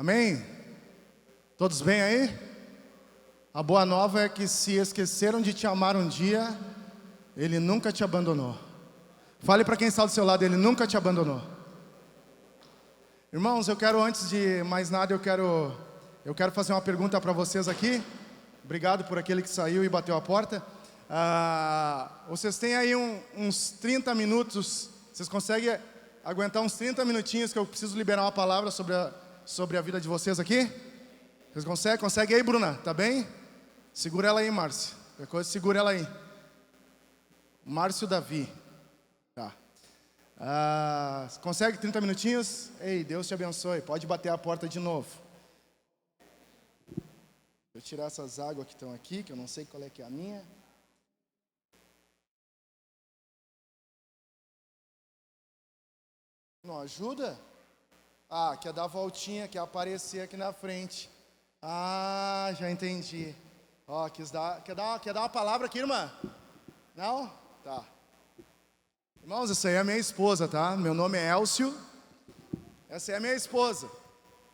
Amém? Todos bem aí? A boa nova é que se esqueceram de te amar um dia, Ele nunca te abandonou. Fale para quem está do seu lado, Ele nunca te abandonou. Irmãos, antes de mais nada, eu quero fazer uma pergunta para vocês aqui. Obrigado por aquele que saiu e bateu a porta. Vocês têm aí uns 30 minutos, vocês conseguem aguentar uns 30 minutinhos que eu preciso liberar uma palavra sobre a vida de vocês aqui? Vocês conseguem? Consegue aí, Bruna? Tá bem? Segura ela aí, Márcio. Qualquer coisa, segura ela aí. Márcio Davi. Tá. Consegue 30 minutinhos? Ei, Deus te abençoe. Pode bater a porta de novo. Vou tirar essas águas que estão aqui, que eu não sei qual é que é a minha. Não ajuda? Quer dar a voltinha, quer aparecer aqui na frente. Já entendi. Quer dar uma palavra aqui, irmã? Não? Tá. Irmãos, essa aí é a minha esposa, tá? Meu nome é Elcio. Essa aí é a minha esposa.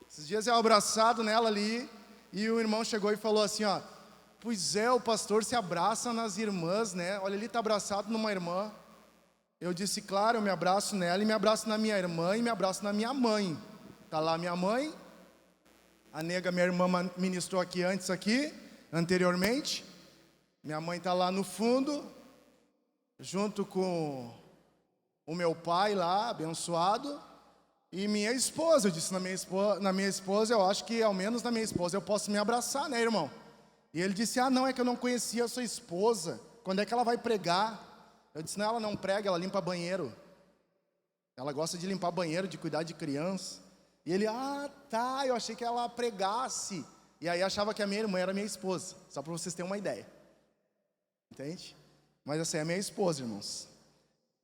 Esses dias eu abraçado nela ali, e o irmão chegou e falou assim, pois é, o pastor se abraça nas irmãs, né? Olha, ele está abraçado numa irmã. Eu disse, claro, eu me abraço nela e me abraço na minha irmã e me abraço na minha mãe. Tá lá minha mãe. A nega, minha irmã, ministrou aqui anteriormente. Minha mãe tá lá no fundo, junto com o meu pai lá, abençoado. E minha esposa, eu disse na minha esposa, eu acho que ao menos na minha esposa eu posso me abraçar, né, irmão? E ele disse, não, é que eu não conhecia a sua esposa. Quando é que ela vai pregar? Eu disse, não, ela não prega, ela limpa banheiro. Ela gosta de limpar banheiro, de cuidar de criança. E ele, tá, eu achei que ela pregasse. E aí achava que a minha irmã era minha esposa. Só para vocês terem uma ideia. Entende? Mas essa é a minha esposa, irmãos.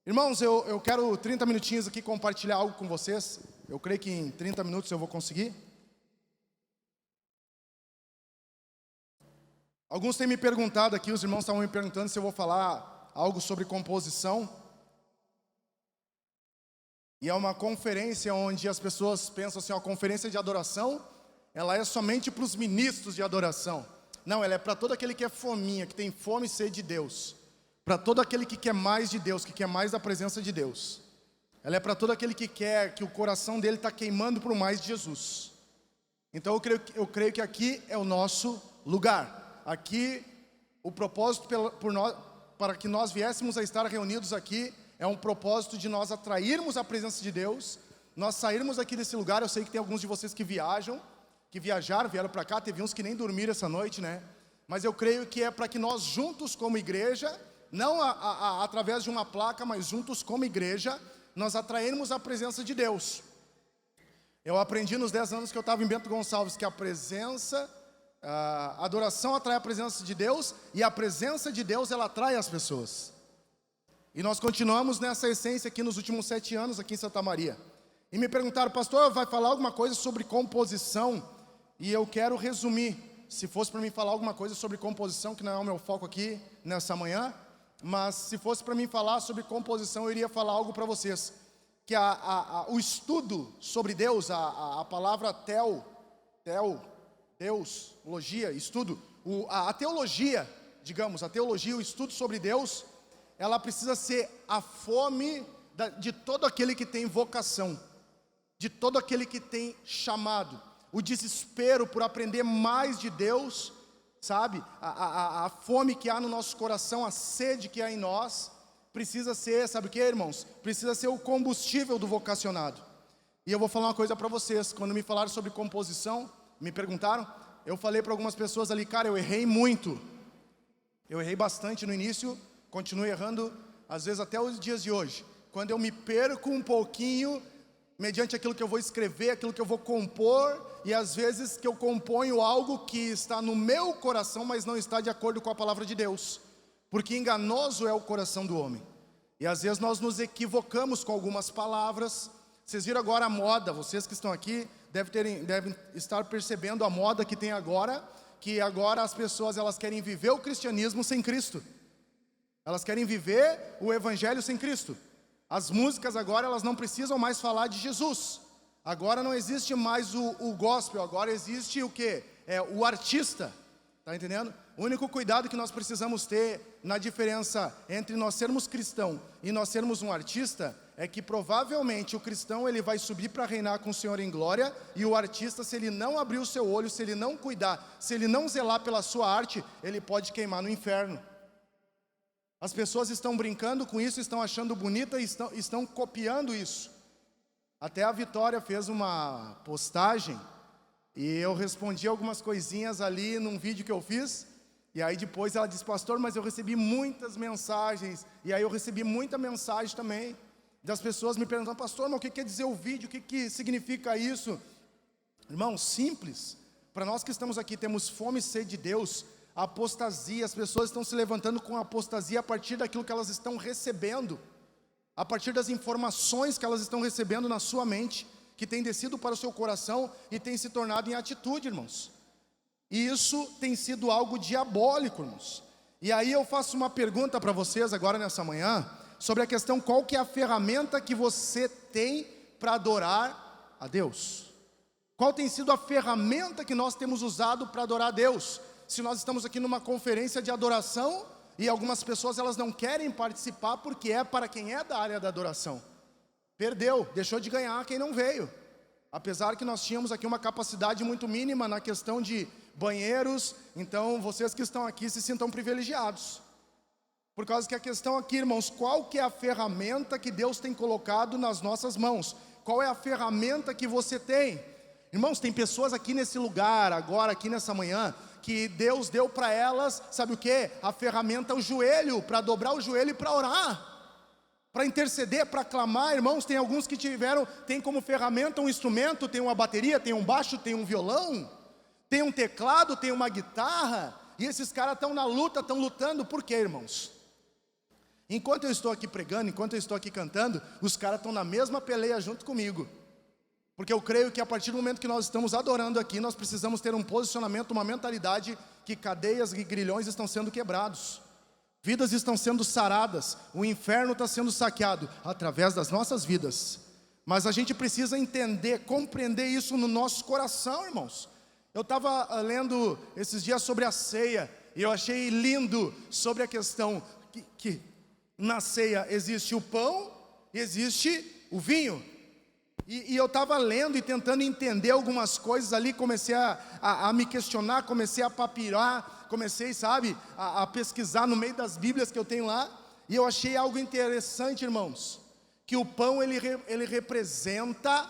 Irmãos, eu quero 30 minutinhos aqui compartilhar algo com vocês. Eu creio que em 30 minutos eu vou conseguir. Alguns têm me perguntado aqui, os irmãos estavam me perguntando se eu vou falar algo sobre composição. E é uma conferência onde as pessoas pensam assim, a conferência de adoração, ela é somente para os ministros de adoração. Não, ela é para todo aquele que é fominha, que tem fome e sede de Deus. Para todo aquele que quer mais de Deus, que quer mais da presença de Deus. Ela é para todo aquele que quer, que o coração dele está queimando por mais de Jesus. Então eu creio que aqui é o nosso lugar. Aqui, o propósito para que nós viéssemos a estar reunidos aqui, é um propósito de nós atrairmos a presença de Deus, nós sairmos aqui desse lugar. Eu sei que tem alguns de vocês que viajaram, vieram para cá, teve uns que nem dormiram essa noite, né? Mas eu creio que é para que nós juntos como igreja, não através de uma placa, mas juntos como igreja, nós atrairmos a presença de Deus. Eu aprendi nos 10 anos que eu estava em Bento Gonçalves, que a adoração atrai a presença de Deus, e a presença de Deus, ela atrai as pessoas. E nós continuamos nessa essência aqui nos últimos 7 anos aqui em Santa Maria. E me perguntaram, pastor, vai falar alguma coisa sobre composição? E eu quero resumir. Se fosse para mim falar alguma coisa sobre composição, que não é o meu foco aqui nessa manhã, mas se fosse para mim falar sobre composição, eu iria falar algo para vocês. Que o estudo sobre Deus, a palavra Deus, logia, estudo, a teologia, digamos, a teologia, o estudo sobre Deus, ela precisa ser a fome de todo aquele que tem vocação, de todo aquele que tem chamado, o desespero por aprender mais de Deus, sabe? A fome que há no nosso coração, a sede que há em nós, precisa ser, sabe o que, irmãos? Precisa ser o combustível do vocacionado. E eu vou falar uma coisa para vocês. Quando me falaram sobre composição, me perguntaram, eu falei para algumas pessoas ali, cara, eu errei muito. Eu errei bastante no início, continuo errando, às vezes até os dias de hoje. Quando eu me perco um pouquinho, mediante aquilo que eu vou escrever, aquilo que eu vou compor, e às vezes que eu componho algo que está no meu coração, mas não está de acordo com a palavra de Deus. Porque enganoso é o coração do homem. E às vezes nós nos equivocamos com algumas palavras. Vocês viram agora a moda, vocês que estão aqui devem estar percebendo a moda que tem agora, que agora as pessoas elas querem viver o cristianismo sem Cristo. Elas querem viver o evangelho sem Cristo. As músicas agora elas não precisam mais falar de Jesus. Agora não existe mais o gospel, agora existe o quê? O artista, tá entendendo? O único cuidado que nós precisamos ter na diferença entre nós sermos cristão e nós sermos um artista é que provavelmente o cristão ele vai subir para reinar com o Senhor em glória, e o artista, se ele não abrir o seu olho, se ele não cuidar, se ele não zelar pela sua arte, ele pode queimar no inferno. As pessoas estão brincando com isso, estão achando bonita e estão copiando isso. Até a Vitória fez uma postagem e eu respondi algumas coisinhas ali num vídeo que eu fiz. E aí depois ela disse: pastor, mas eu recebi muitas mensagens. E aí eu recebi muita mensagem também das pessoas me perguntando: pastor, mas o que quer dizer o vídeo? O que significa isso? Irmão, simples. Para nós que estamos aqui, temos fome e sede de Deus. A apostasia, as pessoas estão se levantando com a apostasia a partir daquilo que elas estão recebendo, a partir das informações que elas estão recebendo na sua mente, que tem descido para o seu coração e tem se tornado em atitude, irmãos. E isso tem sido algo diabólico, irmãos. E aí eu faço uma pergunta para vocês agora nessa manhã, sobre a questão: qual que é a ferramenta que você tem para adorar a Deus? Qual tem sido a ferramenta que nós temos usado para adorar a Deus? Se nós estamos aqui numa conferência de adoração, e algumas pessoas elas não querem participar porque é para quem é da área da adoração. Perdeu, deixou de ganhar quem não veio. Apesar que nós tínhamos aqui uma capacidade muito mínima na questão de banheiros, então vocês que estão aqui se sintam privilegiados. Por causa que a questão aqui, irmãos, qual que é a ferramenta que Deus tem colocado nas nossas mãos? Qual é a ferramenta que você tem? Irmãos, tem pessoas aqui nesse lugar, agora aqui nessa manhã, que Deus deu para elas, sabe o que? A ferramenta, o joelho, para dobrar o joelho e para orar, para interceder, para clamar. Irmãos, tem alguns que tem como ferramenta um instrumento, tem uma bateria, tem um baixo, tem um violão, tem um teclado, tem uma guitarra, e esses caras estão na luta, estão lutando. Por quê, irmãos? Enquanto eu estou aqui pregando, enquanto eu estou aqui cantando, os caras estão na mesma peleia junto comigo. Porque eu creio que a partir do momento que nós estamos adorando aqui, nós precisamos ter um posicionamento, uma mentalidade que cadeias e grilhões estão sendo quebrados, vidas estão sendo saradas, o inferno está sendo saqueado através das nossas vidas. Mas a gente precisa entender, compreender isso no nosso coração, irmãos. Eu estava lendo esses dias sobre a ceia, e eu achei lindo sobre a questão que na ceia existe o pão e existe o vinho. E eu estava lendo e tentando entender algumas coisas ali, comecei a me questionar, comecei a papirar, comecei, sabe, a pesquisar no meio das bíblias que eu tenho lá, e eu achei algo interessante, irmãos, que o pão ele representa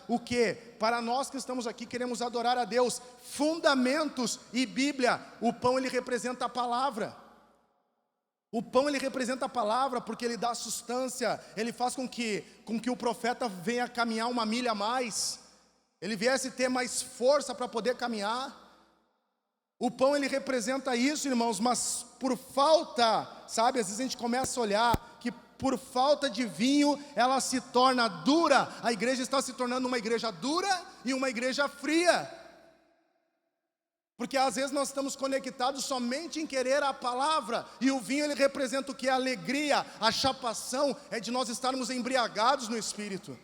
o que? Para nós que estamos aqui, queremos adorar a Deus, fundamentos e Bíblia. O pão ele representa a palavra. O pão ele representa a palavra, porque ele dá sustância, ele faz com que o profeta venha caminhar uma milha a mais, ele viesse ter mais força para poder caminhar. O pão ele representa isso, irmãos, mas por falta, sabe, às vezes a gente começa a olhar que por falta de vinho ela se torna dura, a igreja está se tornando uma igreja dura e uma igreja fria. Porque às vezes nós estamos conectados somente em querer a palavra, e o vinho ele representa o que? A alegria, a chapação, é de nós estarmos embriagados no Espírito.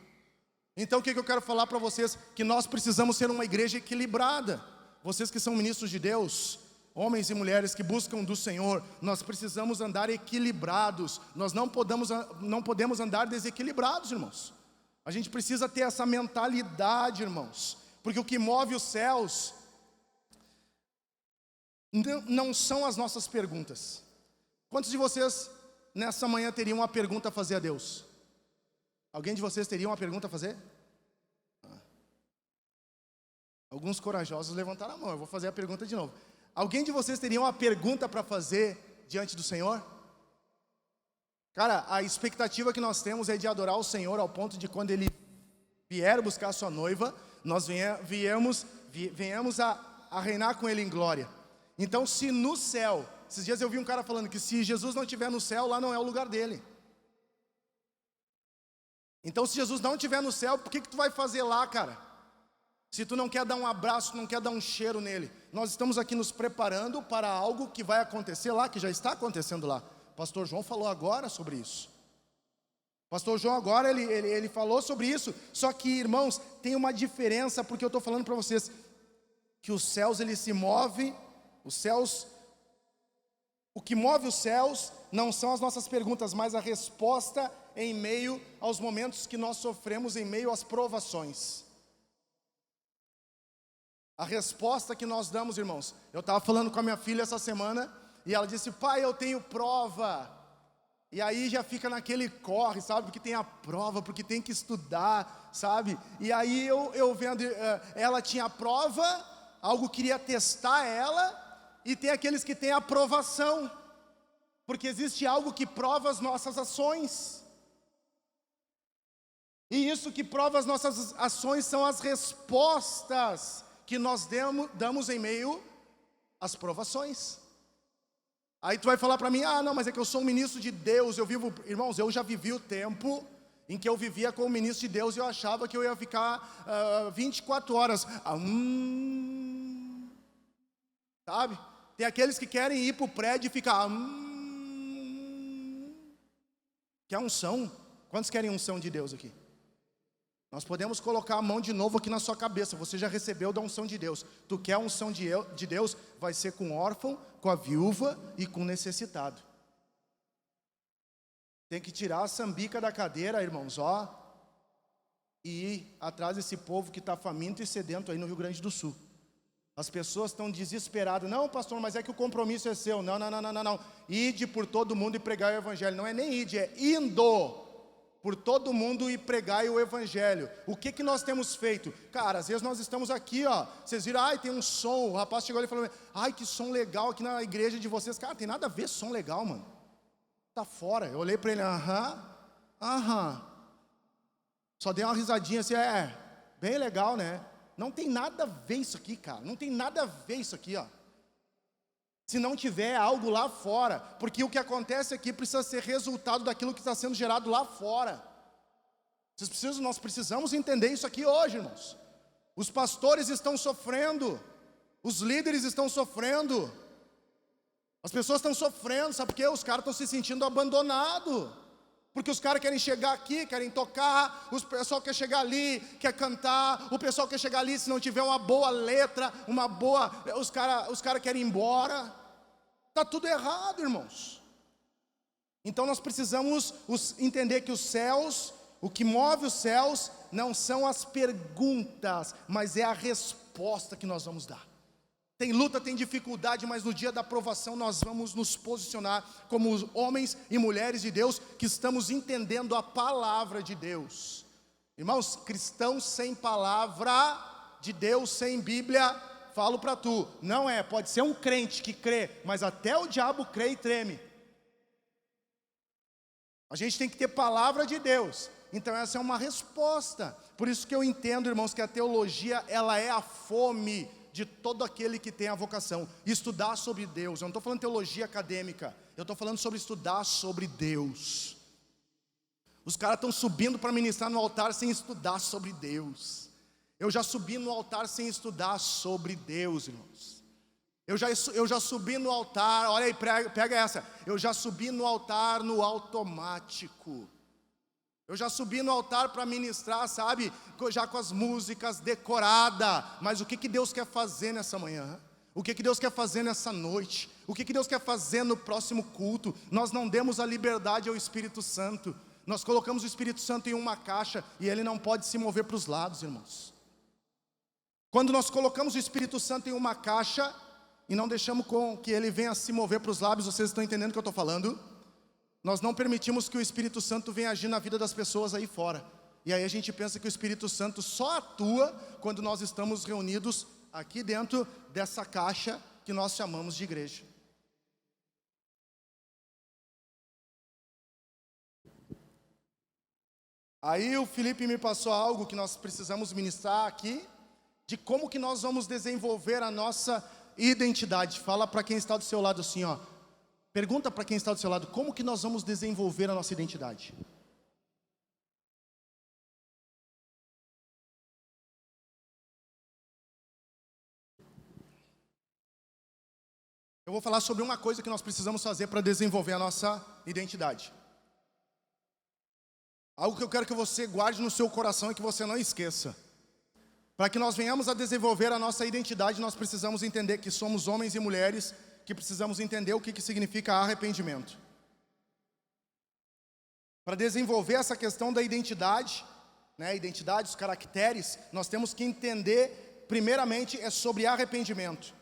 Então o que eu quero falar para vocês? Que nós precisamos ser uma igreja equilibrada. Vocês que são ministros de Deus, homens e mulheres que buscam do Senhor, nós precisamos andar equilibrados, nós não podemos andar desequilibrados, irmãos. A gente precisa ter essa mentalidade, irmãos, porque o que move os céus não são as nossas perguntas. Quantos de vocês nessa manhã teriam uma pergunta a fazer a Deus? Alguém de vocês teria uma pergunta a fazer? Alguns corajosos levantaram a mão, eu vou fazer a pergunta de novo. Alguém de vocês teria uma pergunta para fazer diante do Senhor? Cara, a expectativa que nós temos é de adorar o Senhor ao ponto de quando Ele vier buscar a sua noiva, nós venhamos a reinar com Ele em glória. Então, se no céu, esses dias eu vi um cara falando que se Jesus não estiver no céu, lá não é o lugar dele. Então, se Jesus não estiver no céu, por que tu vai fazer lá, cara? Se tu não quer dar um abraço, não quer dar um cheiro nele. Nós estamos aqui nos preparando para algo que vai acontecer lá, que já está acontecendo lá. O pastor João falou agora sobre isso. Pastor João agora, ele falou sobre isso, só que, irmãos, tem uma diferença, porque eu estou falando para vocês, que os céus, ele se move, os céus, o que move os céus, não são as nossas perguntas, mas a resposta em meio aos momentos que nós sofremos, em meio às provações. A resposta que nós damos, irmãos, eu estava falando com a minha filha essa semana, e ela disse, pai, eu tenho prova. E aí já fica naquele corre, sabe, porque tem a prova, porque tem que estudar, sabe. E aí eu vendo, ela tinha a prova, algo queria testar ela, e tem aqueles que têm a aprovação, porque existe algo que prova as nossas ações. E isso que prova as nossas ações são as respostas que nós damos em meio às provações. Aí tu vai falar para mim, não, mas é que eu sou um ministro de Deus, irmãos, eu já vivi o tempo em que eu vivia como ministro de Deus e eu achava que eu ia ficar 24 horas, sabe? Tem aqueles que querem ir para o prédio e ficar, quer unção? Quantos querem unção de Deus aqui? Nós podemos colocar a mão de novo aqui na sua cabeça, você já recebeu da unção de Deus. Tu quer a unção de Deus? Vai ser com o órfão, com a viúva e com o necessitado. Tem que tirar a sambica da cadeira, irmãos, e ir atrás desse povo que está faminto e sedento aí no Rio Grande do Sul. As pessoas estão desesperadas. Não, pastor, mas é que o compromisso é seu. Não. Ide por todo mundo e pregai o evangelho. Não é nem ide, é indo por todo mundo e pregai o evangelho. O que nós temos feito? Cara, às vezes nós estamos aqui, vocês viram, tem um som, o rapaz chegou ali e falou, que som legal aqui na igreja de vocês. Cara, tem nada a ver som legal, mano. Tá fora. Eu olhei para ele, só dei uma risadinha assim, bem legal, né? Não tem nada a ver isso aqui, cara. Não tem nada a ver isso aqui, Se não tiver algo lá fora, porque o que acontece aqui precisa ser resultado daquilo que está sendo gerado lá fora. Nós precisamos entender isso aqui hoje, irmãos. Os pastores estão sofrendo, os líderes estão sofrendo, as pessoas estão sofrendo, sabe por quê? Os caras estão se sentindo abandonados, porque os caras querem chegar aqui, querem tocar, o pessoal quer chegar ali, quer cantar, o pessoal quer chegar ali, se não tiver uma boa letra, os caras querem ir embora. Está tudo errado, irmãos. Então nós precisamos entender que os céus, o que move os céus, não são as perguntas, mas é a resposta que nós vamos dar. Tem luta, tem dificuldade, mas no dia da aprovação nós vamos nos posicionar como os homens e mulheres de Deus que estamos entendendo a palavra de Deus. Irmãos, cristãos sem palavra de Deus, sem Bíblia, falo para tu, não pode ser um crente que crê, mas até o diabo crê e treme. A gente tem que ter palavra de Deus. Então essa é uma resposta. Por isso que eu entendo, irmãos, que a teologia, ela é a fome de todo aquele que tem a vocação. Estudar sobre Deus. Eu não estou falando teologia acadêmica, eu estou falando sobre estudar sobre Deus. Os caras estão subindo para ministrar no altar sem estudar sobre Deus. Eu já subi no altar sem estudar sobre Deus, irmãos. Eu já subi no altar, olha aí, pega essa. Eu já subi no altar no automático. Eu já subi no altar para ministrar, sabe, já com as músicas decoradas. Mas o que Deus quer fazer nessa manhã? O que Deus quer fazer nessa noite? O que Deus quer fazer no próximo culto? Nós não demos a liberdade ao Espírito Santo. Nós colocamos o Espírito Santo em uma caixa e ele não pode se mover para os lados, irmãos. Quando nós colocamos o Espírito Santo em uma caixa e não deixamos que ele venha se mover para os lábios, vocês estão entendendo o que eu estou falando? Nós não permitimos que o Espírito Santo venha agir na vida das pessoas aí fora. E aí a gente pensa que o Espírito Santo só atua quando nós estamos reunidos aqui dentro dessa caixa que nós chamamos de igreja. Aí o Felipe me passou algo que nós precisamos ministrar aqui, de como que nós vamos desenvolver a nossa identidade. Fala para quem está do seu lado assim, pergunta para quem está do seu lado, como que nós vamos desenvolver a nossa identidade? Eu vou falar sobre uma coisa que nós precisamos fazer para desenvolver a nossa identidade. algo que eu quero que você guarde no seu coração e que você não esqueça. Para que nós venhamos a desenvolver a nossa identidade, nós precisamos entender que somos homens e mulheres, que precisamos entender o que significa arrependimento. Para desenvolver essa questão da identidade, né, identidade, os caracteres, nós temos que entender, primeiramente, é sobre arrependimento.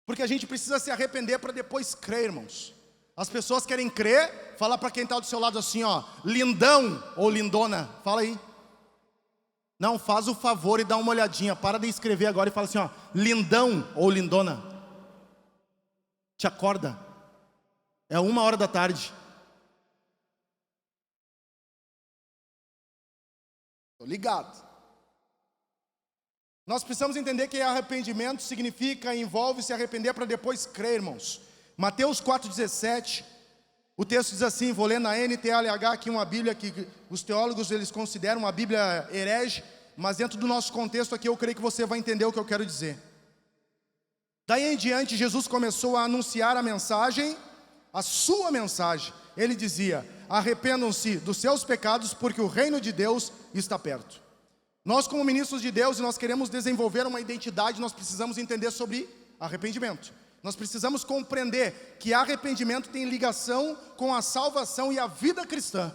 Porque a gente precisa se arrepender para depois crer, irmãos. As pessoas querem crer, fala para quem está do seu lado assim, ó, lindão ou lindona, fala aí. Não, faz o favor e dá uma olhadinha, para de escrever agora e fala assim, ó, lindão ou lindona. Te acorda, é 1h da tarde. Estou ligado. Nós precisamos entender que arrependimento significa, envolve se arrepender para depois crer, irmãos. Mateus 4,17, o texto diz assim, vou ler na NTLH, aqui uma Bíblia que os teólogos eles consideram uma Bíblia herege, mas dentro do nosso contexto aqui eu creio que você vai entender o que eu quero dizer. Daí em diante Jesus começou a anunciar a mensagem, a sua mensagem. Ele dizia, arrependam-se dos seus pecados porque o reino de Deus está perto. Nós como ministros de Deus, e nós queremos desenvolver uma identidade, nós precisamos entender sobre arrependimento. Nós precisamos compreender que arrependimento tem ligação com a salvação e a vida cristã.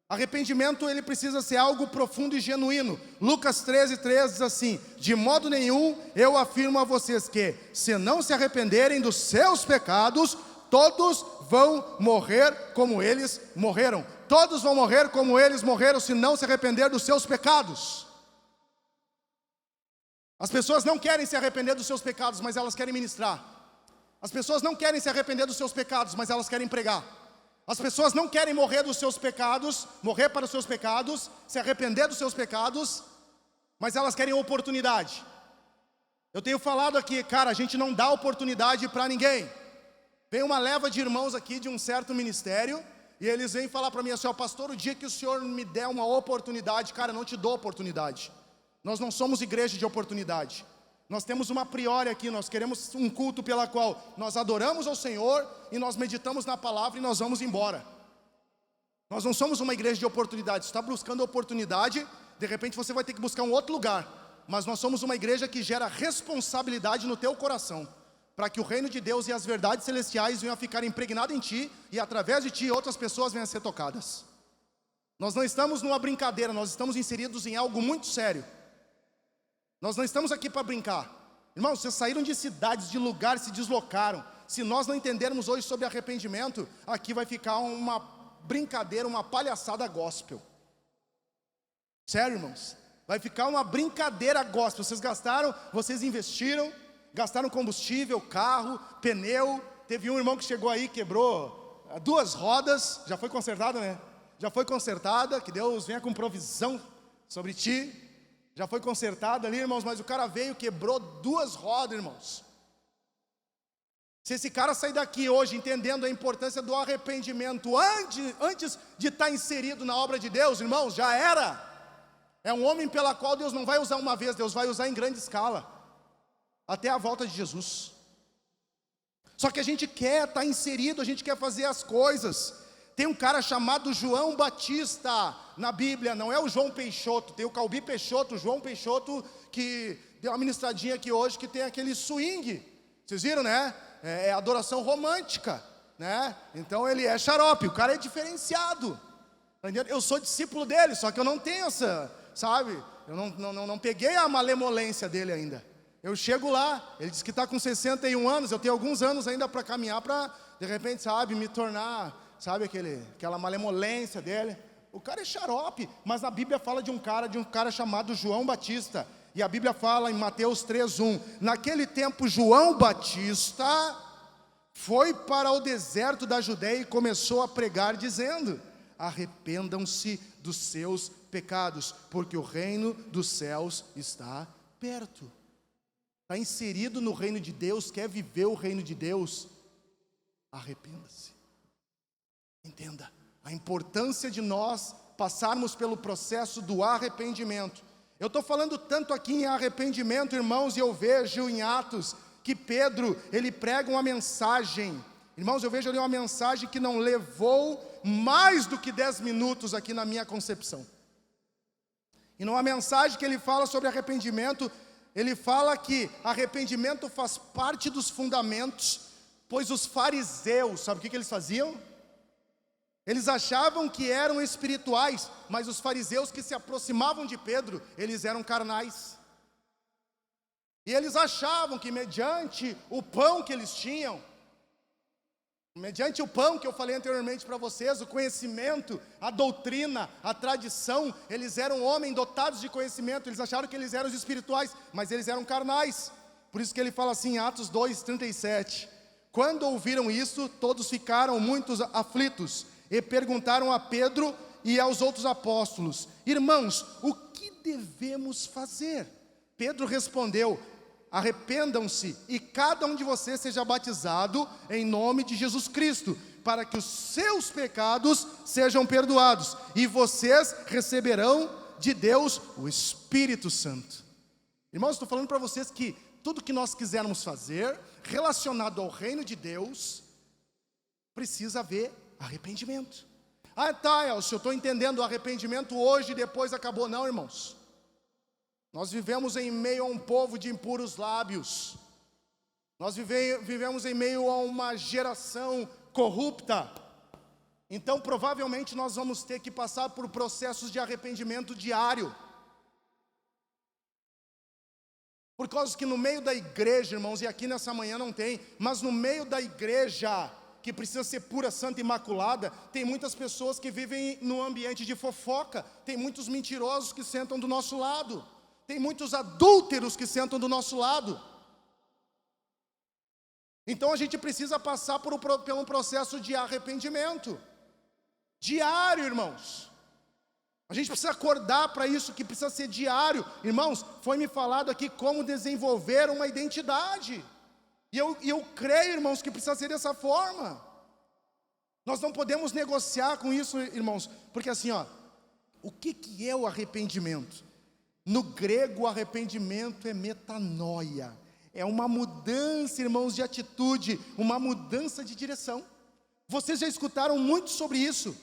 Arrependimento ele precisa ser algo profundo e genuíno. Lucas 13:3 diz assim, de modo nenhum eu afirmo a vocês que, se não se arrependerem dos seus pecados, todos vão morrer como eles morreram. Todos vão morrer como eles morreram se não se arrepender dos seus pecados. As pessoas não querem se arrepender dos seus pecados, mas elas querem ministrar. As pessoas não querem se arrepender dos seus pecados, mas elas querem pregar. As pessoas não querem morrer dos seus pecados, morrer para os seus pecados, se arrepender dos seus pecados, mas elas querem oportunidade. Eu tenho falado aqui, cara, a gente não dá oportunidade para ninguém. Vem uma leva de irmãos aqui de um certo ministério, e eles vêm falar para mim assim, ó, pastor, o dia que o senhor me der uma oportunidade, cara, eu não te dou oportunidade. Nós não somos igreja de oportunidade. Nós temos uma priori aqui, nós queremos um culto pela qual nós adoramos ao Senhor e nós meditamos na palavra e nós vamos embora. Nós não somos uma igreja de oportunidade. Se está buscando oportunidade, de repente você vai ter que buscar um outro lugar. Mas nós somos uma igreja que gera responsabilidade no teu coração, para que o reino de Deus e as verdades celestiais venham a ficar impregnadas em ti e através de ti outras pessoas venham a ser tocadas. Nós não estamos numa brincadeira, nós estamos inseridos em algo muito sério. Nós não estamos aqui para brincar. Irmãos, vocês saíram de cidades, de lugares, se deslocaram. Se nós não entendermos hoje sobre arrependimento, aqui vai ficar uma brincadeira, uma palhaçada gospel. Sério, irmãos? Vai ficar uma brincadeira gospel. Vocês gastaram, vocês investiram, gastaram combustível, carro, pneu. Teve um irmão que chegou aí, quebrou 2 rodas. Já foi consertada, né? Já foi consertada, que Deus venha com provisão sobre ti. Já foi consertado ali, irmãos, mas o cara veio, quebrou 2 rodas, irmãos. Se esse cara sair daqui hoje entendendo a importância do arrependimento antes de estar inserido na obra de Deus, irmãos, já era. É um homem pela qual Deus não vai usar uma vez, Deus vai usar em grande escala, até a volta de Jesus. Só que a gente quer estar inserido, a gente quer fazer as coisas. Tem um cara chamado João Batista na Bíblia, não é o João Peixoto, tem o Calbi Peixoto, o João Peixoto, que deu uma ministradinha aqui hoje, que tem aquele swing, vocês viram, né? É adoração romântica, né? Então ele é xarope, o cara é diferenciado, entendeu? Eu sou discípulo dele, só que eu não tenho essa, sabe? Eu não peguei a malemolência dele ainda. Eu chego lá, ele diz que está com 61 anos, eu tenho alguns anos ainda para caminhar, para de repente, sabe, me tornar... Sabe aquela malemolência dele? O cara é xarope, mas a Bíblia fala de um cara chamado João Batista. E a Bíblia fala em Mateus 3:1, naquele tempo João Batista foi para o deserto da Judeia e começou a pregar dizendo, arrependam-se dos seus pecados, porque o reino dos céus está perto. Está inserido no reino de Deus, quer viver o reino de Deus, arrependa-se. Entenda a importância de nós passarmos pelo processo do arrependimento. Eu estou falando tanto aqui em arrependimento, irmãos, e eu vejo em Atos que Pedro, ele prega uma mensagem Irmãos, eu vejo ali uma mensagem que não levou mais do que 10 minutos aqui na minha concepção. E numa mensagem que ele fala sobre arrependimento, ele fala que arrependimento faz parte dos fundamentos, pois os fariseus, sabe o que eles faziam? Eles achavam que eram espirituais, mas os fariseus que se aproximavam de Pedro, eles eram carnais. E eles achavam que mediante o pão que eles tinham, mediante o pão que eu falei anteriormente para vocês, o conhecimento, a doutrina, a tradição, eles eram homens dotados de conhecimento, eles acharam que eles eram os espirituais, mas eles eram carnais. Por isso que ele fala assim em Atos 2:37, quando ouviram isso, todos ficaram muito aflitos, e perguntaram a Pedro e aos outros apóstolos, irmãos, o que devemos fazer? Pedro respondeu, arrependam-se e cada um de vocês seja batizado em nome de Jesus Cristo, para que os seus pecados sejam perdoados, e vocês receberão de Deus o Espírito Santo. Irmãos, estou falando para vocês que tudo que nós quisermos fazer relacionado ao reino de Deus, precisa haver arrependimento. Ah, tá, Elcio, eu estou entendendo, o arrependimento hoje e depois acabou. Não, irmãos. Nós vivemos em meio a um povo de impuros lábios. Nós vivemos em meio a uma geração corrupta. Então, provavelmente, nós vamos ter que passar por processos de arrependimento diário. Por causa que no meio da igreja, irmãos, e aqui nessa manhã não tem, mas no meio da igreja, que precisa ser pura, santa e imaculada, tem muitas pessoas que vivem num ambiente de fofoca, tem muitos mentirosos que sentam do nosso lado, tem muitos adúlteros que sentam do nosso lado. Então a gente precisa passar por um processo de arrependimento diário, irmãos. A gente precisa acordar para isso, que precisa ser diário. Irmãos, foi me falado aqui como desenvolver uma identidade. E eu creio, irmãos, que precisa ser dessa forma. Nós não podemos negociar com isso, irmãos, porque assim, ó, o que é o arrependimento? No grego, o arrependimento é metanoia. É uma mudança, irmãos, de atitude, uma mudança de direção. Vocês já escutaram muito sobre isso,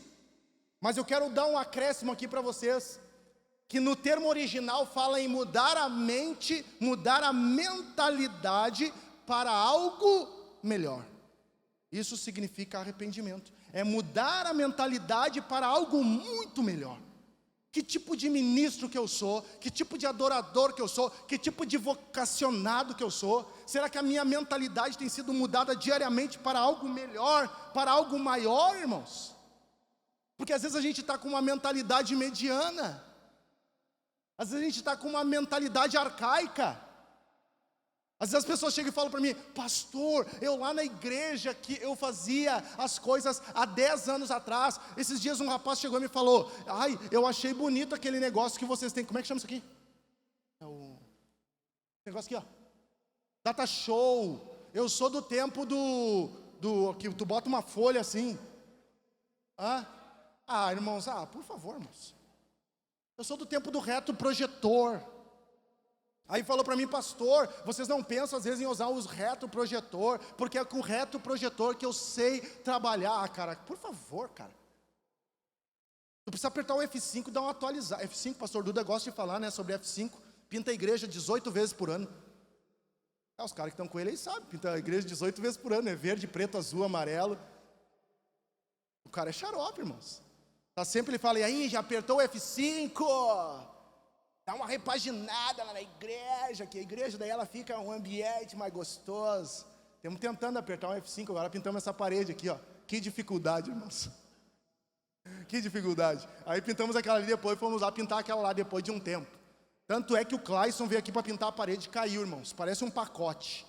mas eu quero dar um acréscimo aqui para vocês, que no termo original fala em mudar a mente, mudar a mentalidade para algo melhor. Isso significa arrependimento. É mudar a mentalidade para algo muito melhor. Que tipo de ministro que eu sou? Que tipo de adorador que eu sou? Que tipo de vocacionado que eu sou? Será que a minha mentalidade tem sido mudada diariamente para algo melhor, para algo maior, irmãos? Porque às vezes a gente está com uma mentalidade mediana. Às vezes a gente está com uma mentalidade arcaica. Às vezes as pessoas chegam e falam para mim, pastor, eu lá na igreja que eu fazia as coisas há 10 anos atrás, esses dias um rapaz chegou e me falou, ai, eu achei bonito aquele negócio que vocês têm, como é que chama isso aqui? É o negócio aqui, ó, data show, eu sou do tempo do que tu bota uma folha assim, irmãos, por favor, irmãos, eu sou do tempo do reto projetor. Aí falou para mim, pastor, vocês não pensam às vezes em usar os retroprojetor, porque é com retroprojetor que eu sei trabalhar. Cara, por favor, cara. Tu precisa apertar o F5 e dar uma atualizada. F5, pastor Duda gosta de falar, né, sobre F5. Pinta a igreja 18 vezes por ano. Os caras que estão com ele aí sabem, pinta a igreja 18 vezes por ano, é verde, preto, azul, amarelo. O cara é xarope, irmãos. Tá sempre, ele fala, e aí, já apertou o F5? Dá uma repaginada lá na igreja, que a igreja daí ela fica um ambiente mais gostoso. Estamos tentando apertar um F5, agora pintamos essa parede aqui, ó. Que dificuldade, irmãos. Que dificuldade. Aí pintamos aquela ali depois, fomos lá pintar aquela lá depois de um tempo. Tanto é que o Clayson veio aqui para pintar a parede e caiu, irmãos. Parece um pacote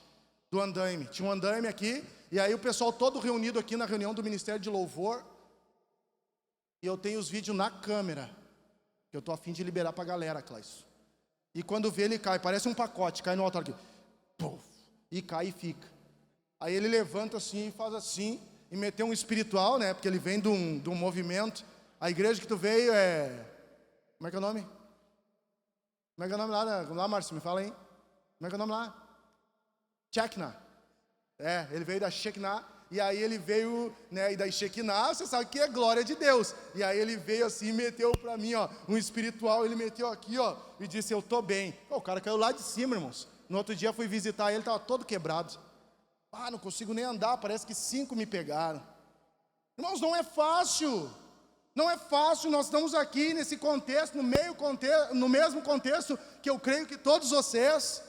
do andaime. Tinha um andaime aqui, e aí o pessoal todo reunido aqui na reunião do Ministério de Louvor. E eu tenho os vídeos na câmera. Que eu estou a fim de liberar para a galera, Clayson. E quando vê ele cai, parece um pacote, cai no altar aqui. Puf, e cai e fica. Aí ele levanta assim e faz assim, e meteu um espiritual, né? Porque ele vem de um movimento. A igreja que tu veio é... Como é que é o nome? Como é que é o nome lá, Márcio? Me fala aí. Como é que é o nome lá? Shekinah. Ele veio da Shekinah. E aí ele veio, né, e daí Shekinah, você sabe que é glória de Deus. E aí ele veio assim e meteu para mim, ó, um espiritual, ele meteu aqui, ó, e disse, eu tô bem. Pô, o cara caiu lá de cima, irmãos. No outro dia fui visitar ele, estava todo quebrado. Não consigo nem andar, parece que 5 me pegaram. Irmãos, não é fácil. Não é fácil, nós estamos aqui nesse contexto, no mesmo contexto que eu creio que todos vocês.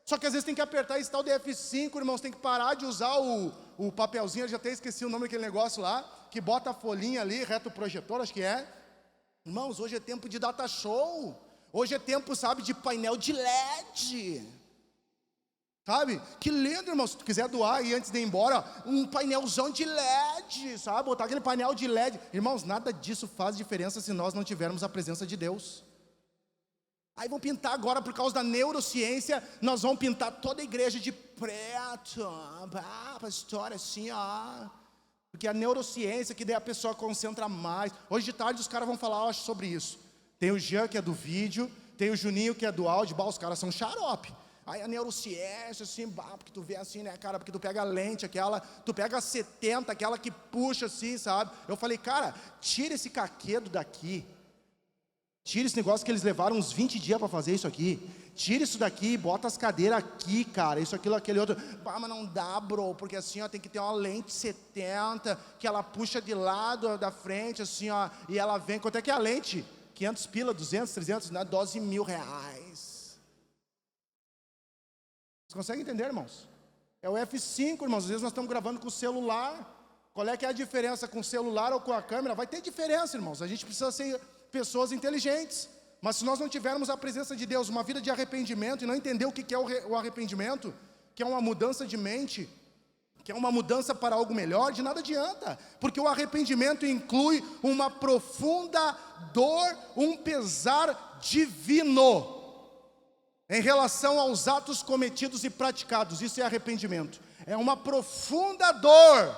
Só que às vezes tem que apertar esse tal de F5, irmãos, tem que parar de usar o papelzinho, eu já até esqueci o nome daquele negócio lá, que bota a folhinha ali, reto projetor, acho que é. Irmãos, hoje é tempo de data show, hoje é tempo, sabe, de painel de LED. Sabe, que lindo, irmão, se tu quiser doar aí antes de ir embora, um painelzão de LED, sabe, botar aquele painel de LED. Irmãos, nada disso faz diferença se nós não tivermos a presença de Deus. Aí vão pintar agora, por causa da neurociência, nós vamos pintar toda a igreja de preto, pastor, assim, ó. Porque a neurociência, que daí a pessoa concentra mais. Hoje de tarde os caras vão falar, eu acho, sobre isso. Tem o Jean, que é do vídeo, tem o Juninho, que é do áudio, os caras são xarope. Aí a neurociência, assim, porque tu vê assim, né, cara, porque tu pega a lente, tu pega a 70, aquela que puxa assim, sabe? Eu falei, cara, tira esse caquedo daqui. Tira esse negócio que eles levaram uns 20 dias para fazer isso aqui. Tira isso daqui, bota as cadeiras aqui, cara. Isso, aquilo, aquele outro. Mas não dá, bro, porque assim, ó, tem que ter uma lente 70, que ela puxa de lado, da frente, assim, ó, e ela vem. Quanto é que é a lente? 500 pila, 200, 300, né? 12 mil reais. Vocês conseguem entender, irmãos? É o F5, irmãos. Às vezes nós estamos gravando com o celular. Qual é que é a diferença com o celular ou com a câmera? Vai ter diferença, irmãos. A gente precisa ser pessoas inteligentes. Mas se nós não tivermos a presença de Deus, uma vida de arrependimento, e não entender o que é o arrependimento, que é uma mudança de mente, que é uma mudança para algo melhor, de nada adianta. Porque o arrependimento inclui uma profunda dor, um pesar divino em relação aos atos cometidos e praticados. Isso é arrependimento. É uma profunda dor.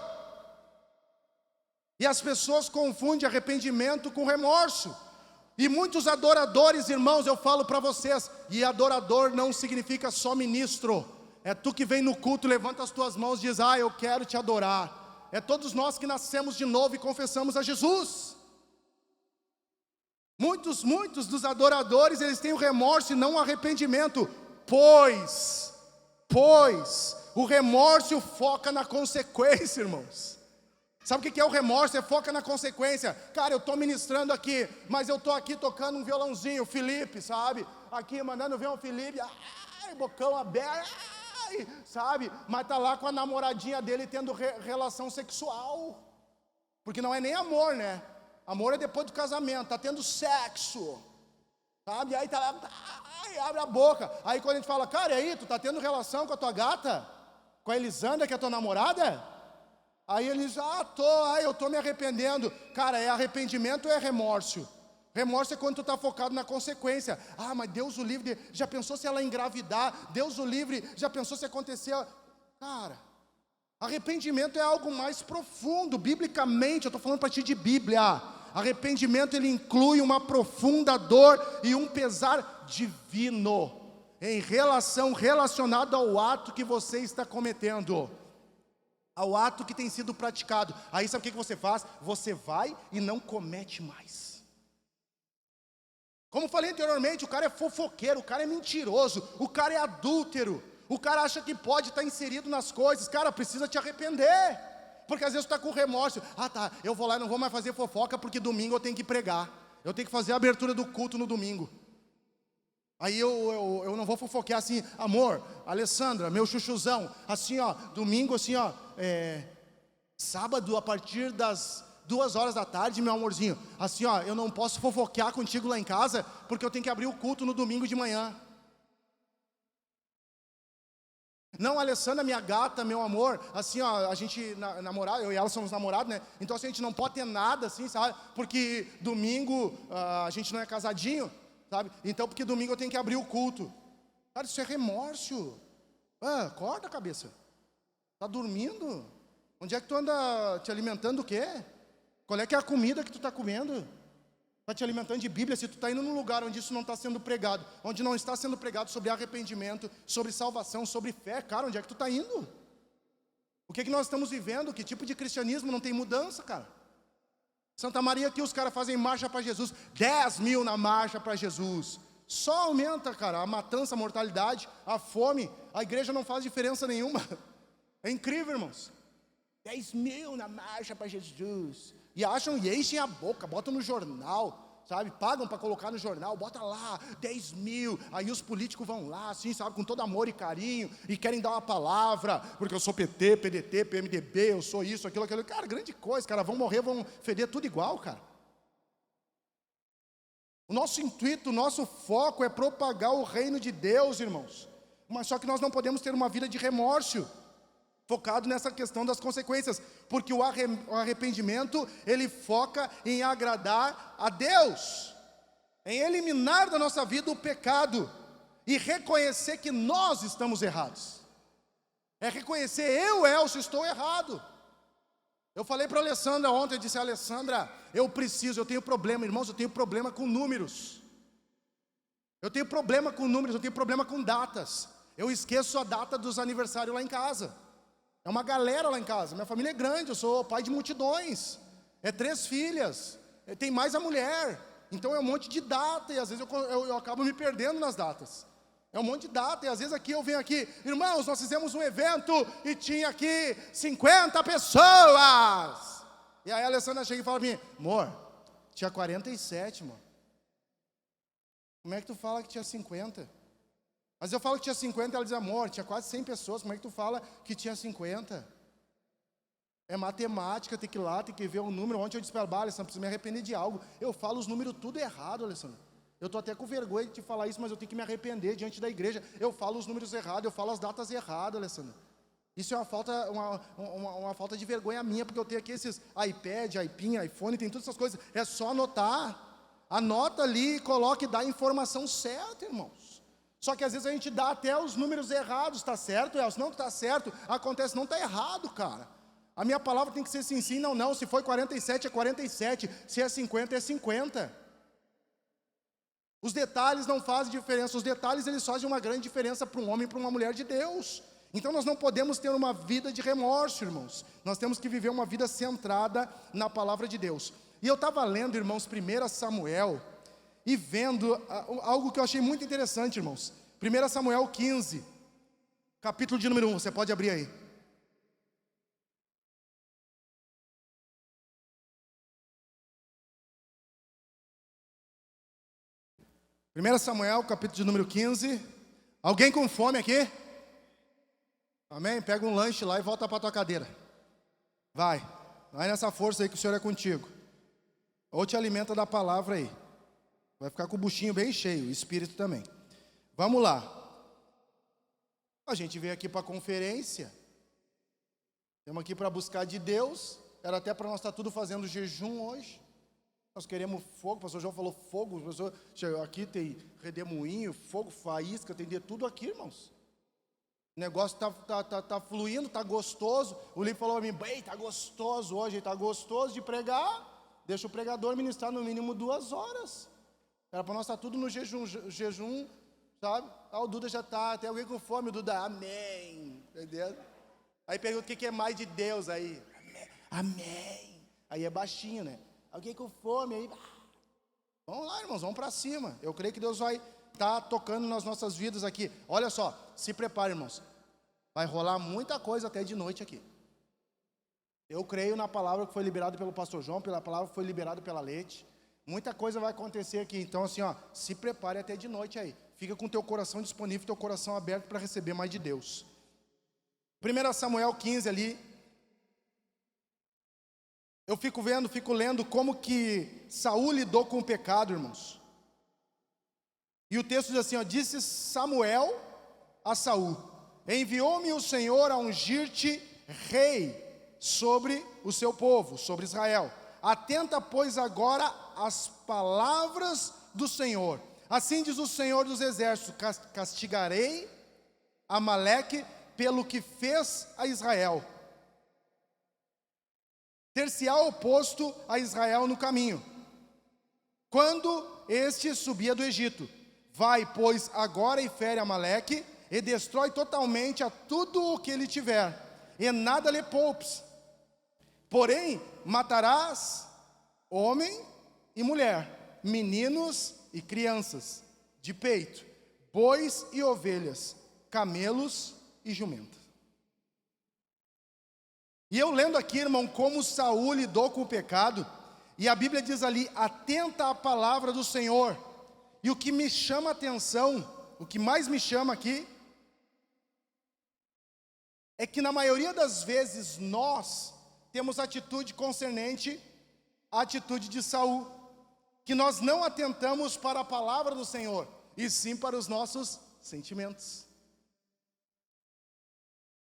E as pessoas confundem arrependimento com remorso. E muitos adoradores, irmãos, eu falo para vocês, e adorador não significa só ministro. É tu que vem no culto, levanta as tuas mãos e diz, eu quero te adorar. É todos nós que nascemos de novo e confessamos a Jesus. Muitos dos adoradores, eles têm o remorso e não o arrependimento. Pois, o remorso foca na consequência, irmãos. Sabe o que é o remorso? Foca na consequência. Cara, eu estou ministrando aqui, mas eu estou aqui tocando um violãozinho, Felipe, sabe? Aqui mandando ver um Felipe, bocão aberto, sabe? Mas está lá com a namoradinha dele tendo relação sexual. Porque não é nem amor, né? Amor é depois do casamento, está tendo sexo, sabe? Aí está lá, abre a boca. Aí quando a gente fala, cara, e aí, tu está tendo relação com a tua gata? Com a Elisandra, que é a tua namorada? Aí ele diz, eu estou me arrependendo. Cara, é arrependimento ou é remorso? Remorso é quando tu está focado na consequência. Mas Deus o livre, já pensou se ela engravidar? Deus o livre, já pensou se acontecer? Cara, arrependimento é algo mais profundo. Biblicamente, eu estou falando para ti de Bíblia. Arrependimento, ele inclui uma profunda dor e um pesar divino relacionado ao ato que você está cometendo, ao ato que tem sido praticado. Aí sabe o que você faz? Você vai e não comete mais. Como falei anteriormente, o cara é fofoqueiro, o cara é mentiroso, o cara é adúltero, o cara acha que pode estar inserido nas coisas. Cara, precisa te arrepender, porque às vezes tu está com remorso. Eu vou lá e não vou mais fazer fofoca, porque domingo eu tenho que pregar, eu tenho que fazer a abertura do culto no domingo. Aí eu não vou fofoquear assim, amor, Alessandra, meu chuchuzão, assim ó, domingo assim ó, sábado a partir das 2h da tarde, meu amorzinho, assim ó, eu não posso fofoquear contigo lá em casa, porque eu tenho que abrir o culto no domingo de manhã. Não, Alessandra, minha gata, meu amor, assim ó, a gente namorado, eu e ela somos namorados, né? Então assim, a gente não pode ter nada assim, sabe? Porque domingo a gente não é casadinho, sabe? Então, porque domingo eu tenho que abrir o culto. Cara, isso é remorso. Acorda, cabeça. Tá dormindo? Onde é que tu anda te alimentando o quê? Qual é que é a comida que tu está comendo? Está te alimentando de Bíblia? Se tu está indo num lugar onde isso não está sendo pregado, onde não está sendo pregado sobre arrependimento, sobre salvação, sobre fé, cara, onde é que tu está indo? O que nós estamos vivendo? Que tipo de cristianismo? Não tem mudança, cara. Santa Maria aqui os caras fazem marcha para Jesus, 10 mil na marcha para Jesus. Só aumenta, cara, a matança, a mortalidade, a fome. A igreja não faz diferença nenhuma. É incrível, irmãos. 10 mil na marcha para Jesus. E acham e enchem a boca, botam no jornal, sabe? Pagam para colocar no jornal, bota lá, 10 mil. Aí os políticos vão lá, assim, sabe, com todo amor e carinho, e querem dar uma palavra, porque eu sou PT, PDT, PMDB, eu sou isso, aquilo, aquilo. Cara, grande coisa, cara, vão morrer, vão feder tudo igual, cara. O nosso intuito, o nosso foco é propagar o reino de Deus, irmãos. Mas só que nós não podemos ter uma vida de remorso, focado nessa questão das consequências, porque o arrependimento, ele foca em agradar a Deus, em eliminar da nossa vida o pecado, e reconhecer que nós estamos errados, é reconhecer, eu, Elcio, estou errado. Eu falei para a Alessandra ontem, eu disse, Alessandra, eu tenho problema, irmãos, eu tenho problema com números, eu tenho problema com números, eu tenho problema com datas, eu esqueço a data dos aniversários lá em casa. É uma galera lá em casa, minha família é grande, eu sou pai de multidões, 3 filhas, tem mais a mulher, então é um monte de data, e às vezes eu acabo me perdendo nas datas, é um monte de data, e às vezes aqui eu venho aqui, irmãos, nós fizemos um evento, e tinha aqui 50 pessoas, e aí a Alessandra chega e fala para mim, amor, tinha 47, amor, como é que tu fala que tinha 50? Mas eu falo que tinha 50, ela diz, amor, tinha quase 100 pessoas, como é que tu fala que tinha 50? É matemática, tem que ir lá, tem que ver o número. Ontem eu disse para ela, Alessandra, preciso me arrepender de algo. Eu falo os números tudo errado, Alessandra. Eu estou até com vergonha de te falar isso, mas eu tenho que me arrepender diante da igreja. Eu falo os números errados, eu falo as datas erradas, Alessandra. Isso é uma falta de vergonha minha, porque eu tenho aqui esses iPad, iPhone, tem todas essas coisas. É só anotar. Anota ali, coloque e dá a informação certa, irmãos. Só que às vezes a gente dá até os números errados, está certo, Elcio? Não está certo, acontece, não está errado, cara. A minha palavra tem que ser sim, não, se foi 47 é 47, se é 50 é 50. Os detalhes não fazem diferença, os detalhes eles fazem uma grande diferença para um homem e para uma mulher de Deus. Então nós não podemos ter uma vida de remorso, irmãos. Nós temos que viver uma vida centrada na palavra de Deus. E eu estava lendo, irmãos, 1 Samuel, e vendo algo que eu achei muito interessante, irmãos. 1 Samuel 15, capítulo de número 1, você pode abrir aí. Primeiro Samuel, capítulo de número 15. Alguém com fome aqui? Amém? Pega um lanche lá e volta para a tua cadeira. Vai nessa força aí que o Senhor é contigo. Ou te alimenta da palavra aí. Vai ficar com o buchinho bem cheio, o espírito também. Vamos lá. A gente veio aqui para a conferência. Estamos aqui para buscar de Deus. Era até para nós estar tudo fazendo jejum hoje. Nós queremos fogo. O pastor João falou fogo. O pastor, aqui tem redemoinho, fogo, faísca, tem de tudo aqui, irmãos. O negócio tá fluindo, tá gostoso. O Lipe falou para mim, bem, tá gostoso hoje, tá gostoso de pregar. Deixa o pregador ministrar no mínimo 2 horas. Era para nós estar tudo no jejum, sabe? O Duda já está, tem alguém com fome, o Duda, amém, entendeu? Aí pergunta o que é mais de Deus aí, amém, aí é baixinho, né? Alguém com fome aí, vamos lá, irmãos, vamos para cima. Eu creio que Deus vai estar tocando nas nossas vidas aqui. Olha só, se prepare, irmãos, vai rolar muita coisa até de noite aqui. Eu creio na palavra que foi liberada pelo pastor João, pela palavra que foi liberada pela Leite. Muita coisa vai acontecer aqui, então assim, ó, se prepare até de noite aí. Fica com teu coração disponível, teu coração aberto para receber mais de Deus. 1 Samuel 15 ali. Eu fico lendo como que Saul lidou com o pecado, irmãos. E o texto diz assim, ó, disse Samuel a Saul, enviou-me o Senhor a ungir-te rei sobre o seu povo, sobre Israel. Atenta, pois, agora às palavras do Senhor. Assim diz o Senhor dos Exércitos, castigarei Amaleque pelo que fez a Israel. Ter-se-á oposto a Israel no caminho, quando este subia do Egito. Vai, pois, agora e fere Amaleque, e destrói totalmente a tudo o que ele tiver. e nada lhe poupes. Porém, matarás homem e mulher, meninos e crianças, de peito, bois e ovelhas, camelos e jumentas. E eu lendo aqui, irmão, como Saul lidou com o pecado, e a Bíblia diz ali, atenta à palavra do Senhor. E o que me chama a atenção, o que mais me chama aqui, é que na maioria das vezes nós temos atitude concernente à atitude de Saul, que nós não atentamos para a palavra do Senhor, e sim para os nossos sentimentos.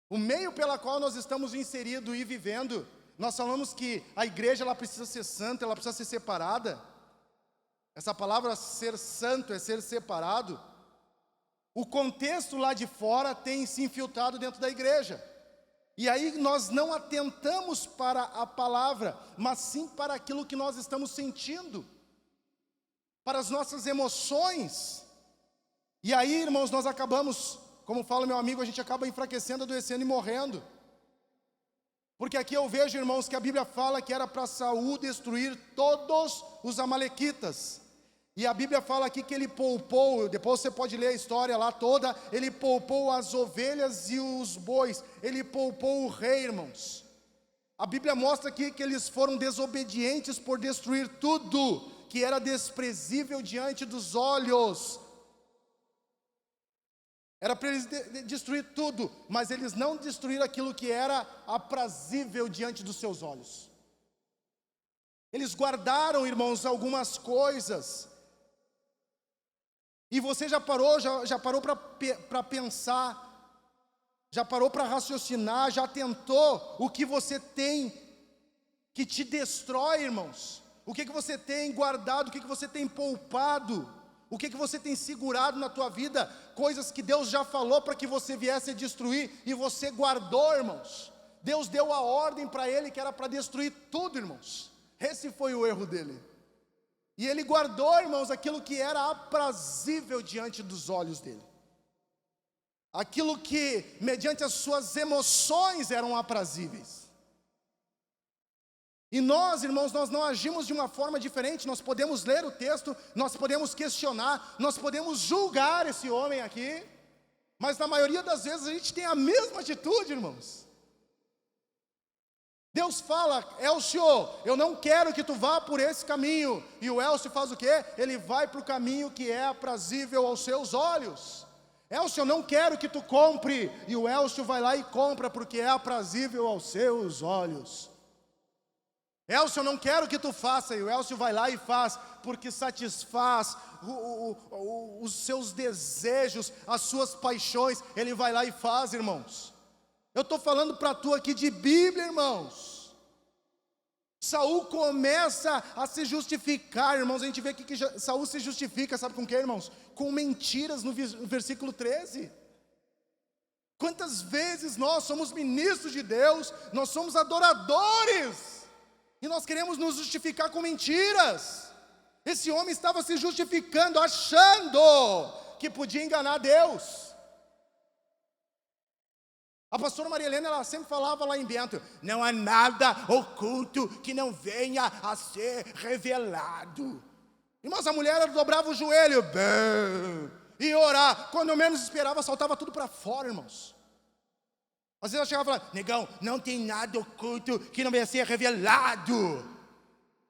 O meio pela qual nós estamos inseridos e vivendo, nós falamos que a igreja ela precisa ser santa, ela precisa ser separada. Essa palavra ser santo é ser separado. O contexto lá de fora tem se infiltrado dentro da igreja. E aí nós não atentamos para a palavra, mas sim para aquilo que nós estamos sentindo, para as nossas emoções. E aí, irmãos, nós acabamos, como fala meu amigo, a gente acaba enfraquecendo, adoecendo e morrendo. Porque aqui eu vejo, irmãos, que a Bíblia fala que era para Saul destruir todos os amalequitas. E a Bíblia fala aqui que ele poupou, depois você pode ler a história lá toda, ele poupou as ovelhas e os bois, ele poupou o rei, irmãos. A Bíblia mostra aqui que eles foram desobedientes por destruir tudo que era desprezível diante dos olhos. Era para eles destruir tudo, mas eles não destruíram aquilo que era aprazível diante dos seus olhos. Eles guardaram, irmãos, algumas coisas. E você já parou para pensar, já parou para raciocinar, já tentou o que você tem que te destrói, irmãos? O que você tem guardado, o que você tem poupado? O que você tem segurado na tua vida? Coisas que Deus já falou para que você viesse a destruir e você guardou, irmãos. Deus deu a ordem para ele que era para destruir tudo, irmãos. Esse foi o erro dele. E ele guardou, irmãos, aquilo que era aprazível diante dos olhos dele. Aquilo que, mediante as suas emoções, eram aprazíveis. E nós, irmãos, nós não agimos de uma forma diferente. Nós podemos ler o texto, nós podemos questionar, nós podemos julgar esse homem aqui, mas na maioria das vezes a gente tem a mesma atitude, irmãos. Deus fala, Elcio, eu não quero que tu vá por esse caminho. E o Elcio faz o quê? Ele vai para o caminho que é aprazível aos seus olhos. Elcio, eu não quero que tu compre. E o Elcio vai lá e compra porque é aprazível aos seus olhos. Elcio, eu não quero que tu faça. E o Elcio vai lá e faz porque satisfaz os seus desejos, as suas paixões. Ele vai lá e faz, irmãos. Eu estou falando para tu aqui de Bíblia, irmãos. Saul começa a se justificar, irmãos. A gente vê aqui que Saul se justifica, sabe com o que, irmãos? Com mentiras no versículo 13. Quantas vezes nós somos ministros de Deus, nós somos adoradores, e nós queremos nos justificar com mentiras. Esse homem estava se justificando, achando que podia enganar Deus. A pastora Maria Helena, ela sempre falava lá em Bento, não há nada oculto que não venha a ser revelado. Irmãos, a mulher ela dobrava o joelho e orar, quando menos esperava, saltava tudo para fora, irmãos. Às vezes ela chegava e falava, negão, não tem nada oculto que não venha a ser revelado.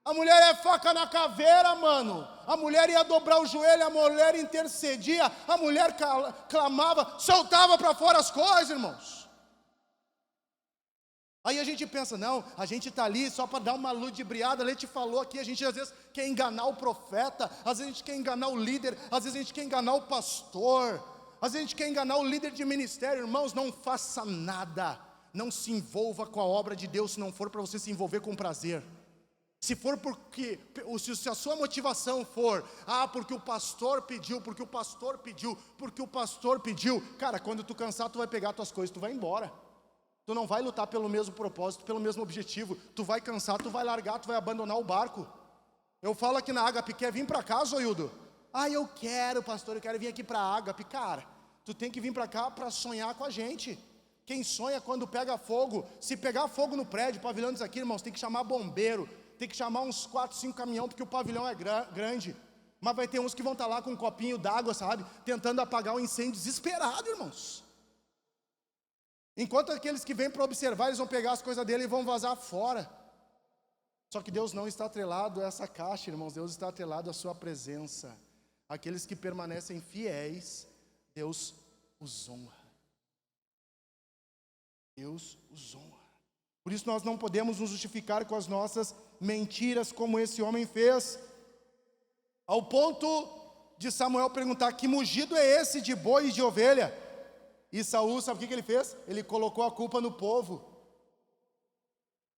A mulher é faca na caveira, mano. A mulher ia dobrar o joelho, a mulher intercedia, a mulher clamava, soltava para fora as coisas, irmãos. Aí a gente pensa, não, a gente está ali só para dar uma ludibriada. A gente falou aqui, a gente às vezes quer enganar o profeta, às vezes a gente quer enganar o líder, às vezes a gente quer enganar o pastor, às vezes a gente quer enganar o líder de ministério. Irmãos, não faça nada, não se envolva com a obra de Deus se não for para você se envolver com prazer. Se for porque, se a sua motivação for, porque o pastor pediu, porque o pastor pediu, porque o pastor pediu, cara, quando tu cansar tu vai pegar as tuas coisas, tu vai embora. Tu não vai lutar pelo mesmo propósito, pelo mesmo objetivo. Tu vai cansar, tu vai largar, tu vai abandonar o barco. Eu falo aqui na Ágape, quer vir para cá, Zoildo? Eu quero, pastor, eu quero vir aqui para a Ágape. Cara, tu tem que vir para cá para sonhar com a gente. Quem sonha quando pega fogo, se pegar fogo no prédio, pavilhão diz aqui, irmãos, tem que chamar bombeiro, tem que chamar uns 4, 5 caminhões, porque o pavilhão é grande. Mas vai ter uns que vão estar lá com um copinho d'água, sabe? Tentando apagar o incêndio, desesperado, irmãos. Enquanto aqueles que vêm para observar, eles vão pegar as coisas dele e vão vazar fora. Só que Deus não está atrelado a essa caixa, irmãos. Deus está atrelado à sua presença. Aqueles que permanecem fiéis, Deus os honra. Deus os honra. Por isso nós não podemos nos justificar com as nossas mentiras, como esse homem fez. Ao ponto de Samuel perguntar: que mugido é esse de boi e de ovelha? E Saul, sabe o que ele fez? Ele colocou a culpa no povo.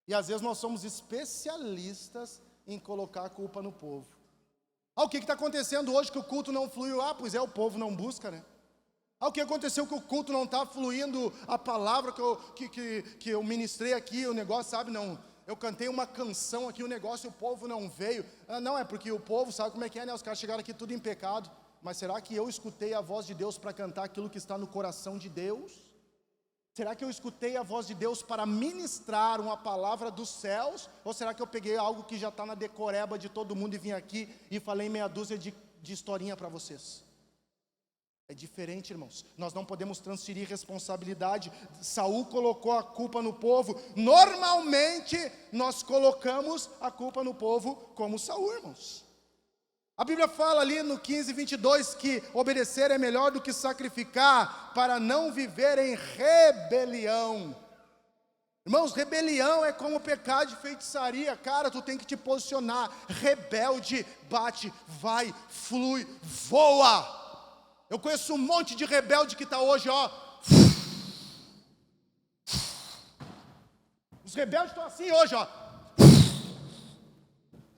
E às vezes nós somos especialistas em colocar a culpa no povo. O que está acontecendo hoje que o culto não fluiu? Pois é, o povo não busca, né? O que aconteceu que o culto não está fluindo, a palavra que eu ministrei aqui, o negócio, sabe, não... Eu cantei uma canção aqui, o negócio, o povo não veio. Não, é porque o povo, sabe como é que é, né? Os caras chegaram aqui tudo em pecado. Mas será que eu escutei a voz de Deus para cantar aquilo que está no coração de Deus? Será que eu escutei a voz de Deus para ministrar uma palavra dos céus? Ou será que eu peguei algo que já está na decoreba de todo mundo e vim aqui e falei meia dúzia de historinha para vocês? É diferente, irmãos. Nós não podemos transferir responsabilidade. Saul colocou a culpa no povo. Normalmente, nós colocamos a culpa no povo como Saul, irmãos. A Bíblia fala ali no 15:22 que obedecer é melhor do que sacrificar, para não viver em rebelião. Irmãos, rebelião é como pecado de feitiçaria. Cara, tu tem que te posicionar. Rebelde, bate, vai, flui, voa. Eu conheço um monte de rebelde que está hoje, ó. Os rebeldes estão assim hoje, ó.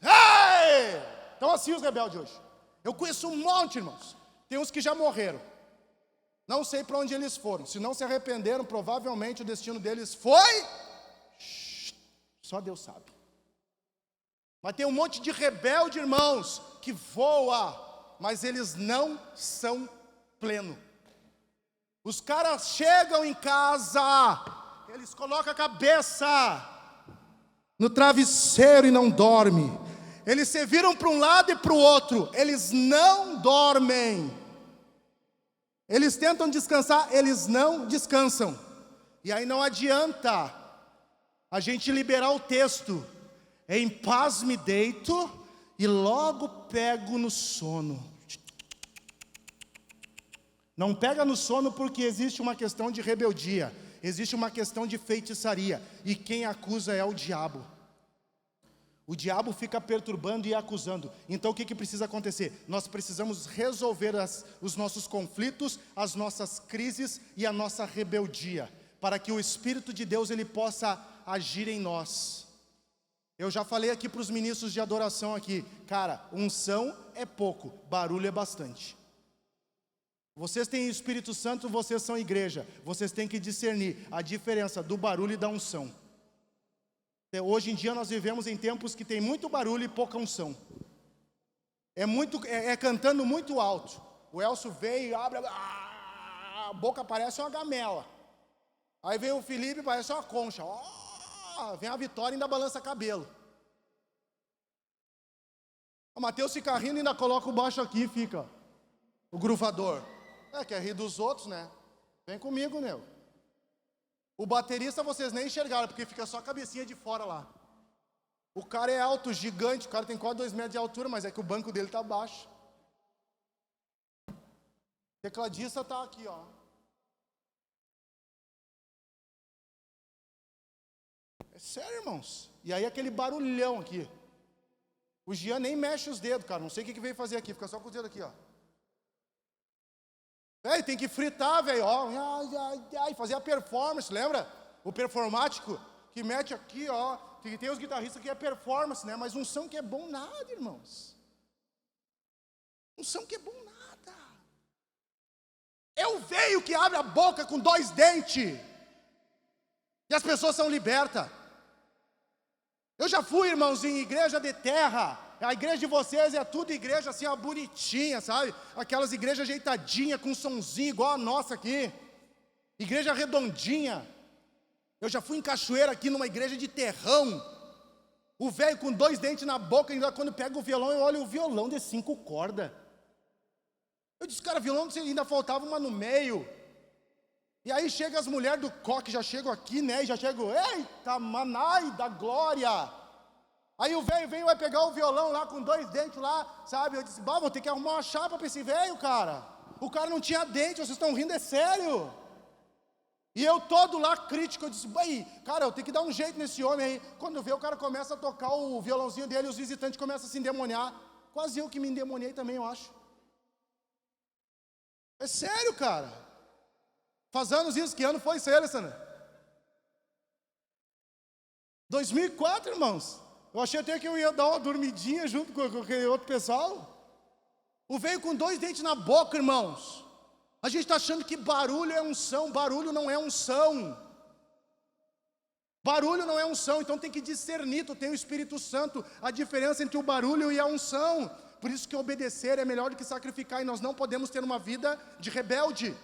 Ei! Estão assim os rebeldes hoje. Eu conheço um monte, irmãos. Tem uns que já morreram. Não sei para onde eles foram. Se não se arrependeram, provavelmente o destino deles foi... Só Deus sabe. Mas tem um monte de rebelde, irmãos, que voa, mas eles não são pleno. Os caras chegam em casa, eles colocam a cabeça no travesseiro e não dormem. Eles se viram para um lado e para o outro, eles não dormem. Eles tentam descansar, eles não descansam. E aí não adianta a gente liberar o texto: em paz me deito e logo pego no sono. Não pega no sono porque existe uma questão de rebeldia, existe uma questão de feitiçaria, e quem acusa é o diabo. O diabo fica perturbando e acusando. Então o que precisa acontecer? Nós precisamos resolver os nossos conflitos, as nossas crises e a nossa rebeldia, para que o Espírito de Deus ele possa agir em nós. Eu já falei aqui para os ministros de adoração aqui, cara, unção é pouco, barulho é bastante. Vocês têm Espírito Santo, vocês são igreja. Vocês têm que discernir a diferença do barulho e da unção. Hoje em dia nós vivemos em tempos que tem muito barulho e pouca unção. É cantando muito alto. O Elcio veio e abre, a boca parece uma gamela. Aí vem o Felipe, parece uma concha. Vem a Vitória e ainda balança cabelo. O Mateus fica rindo e ainda coloca o baixo aqui e fica o gruvador. Quer rir dos outros, né? Vem comigo, meu. O baterista vocês nem enxergaram, porque fica só a cabecinha de fora lá. O cara é alto, gigante, o cara tem quase 2 metros de altura, mas é que o banco dele está baixo. O tecladista está aqui, ó. É sério, irmãos. E aí aquele barulhão aqui. O Jean nem mexe os dedos, cara. Não sei o que veio fazer aqui, fica só com os dedos aqui, ó. Tem que fritar, velho, ó, fazer a performance, lembra? O performático, que mete aqui, ó, tem os guitarristas que é performance, né? Mas unção que é bom nada, irmãos. Unção que é bom nada. É o veio que abre a boca com 2 dentes. E as pessoas são libertas. Eu já fui, irmãos, em igreja de terra. A igreja de vocês é tudo igreja assim, ó, bonitinha, sabe? Aquelas igrejas ajeitadinhas, com sonzinho, igual a nossa aqui. igreja redondinha. Eu já fui em Cachoeira aqui numa igreja de terrão. O velho com 2 dentes na boca, ainda quando pega o violão, eu olho o violão de 5 cordas. Eu disse, cara, violão ainda faltava uma no meio. E aí chega as mulheres do coque, já chegam aqui, né? E já chegam, eita, manai da glória. Aí o velho vem, vai pegar o violão lá com 2 dentes lá, sabe? Eu disse, vou ter que arrumar uma chapa para esse velho, cara. O cara não tinha dente, vocês estão rindo, é sério. E eu todo lá crítico, eu disse, cara, eu tenho que dar um jeito nesse homem aí. Quando vê, o cara começa a tocar o violãozinho dele e os visitantes começam a se endemoniar. Quase eu que me endemoniei também, eu acho. É sério, cara. Faz anos isso, que ano foi isso, Alessandra? 2004, irmãos. Eu achei até que eu ia dar uma dormidinha junto com aquele outro pessoal. O velho com 2 dentes na boca, irmãos. A gente está achando que barulho é unção. Barulho não é unção. Barulho não é unção, então tem que discernir. Tu tem o Espírito Santo, a diferença entre o barulho e a unção. Por isso que obedecer é melhor do que sacrificar. E nós não podemos ter uma vida de rebelde.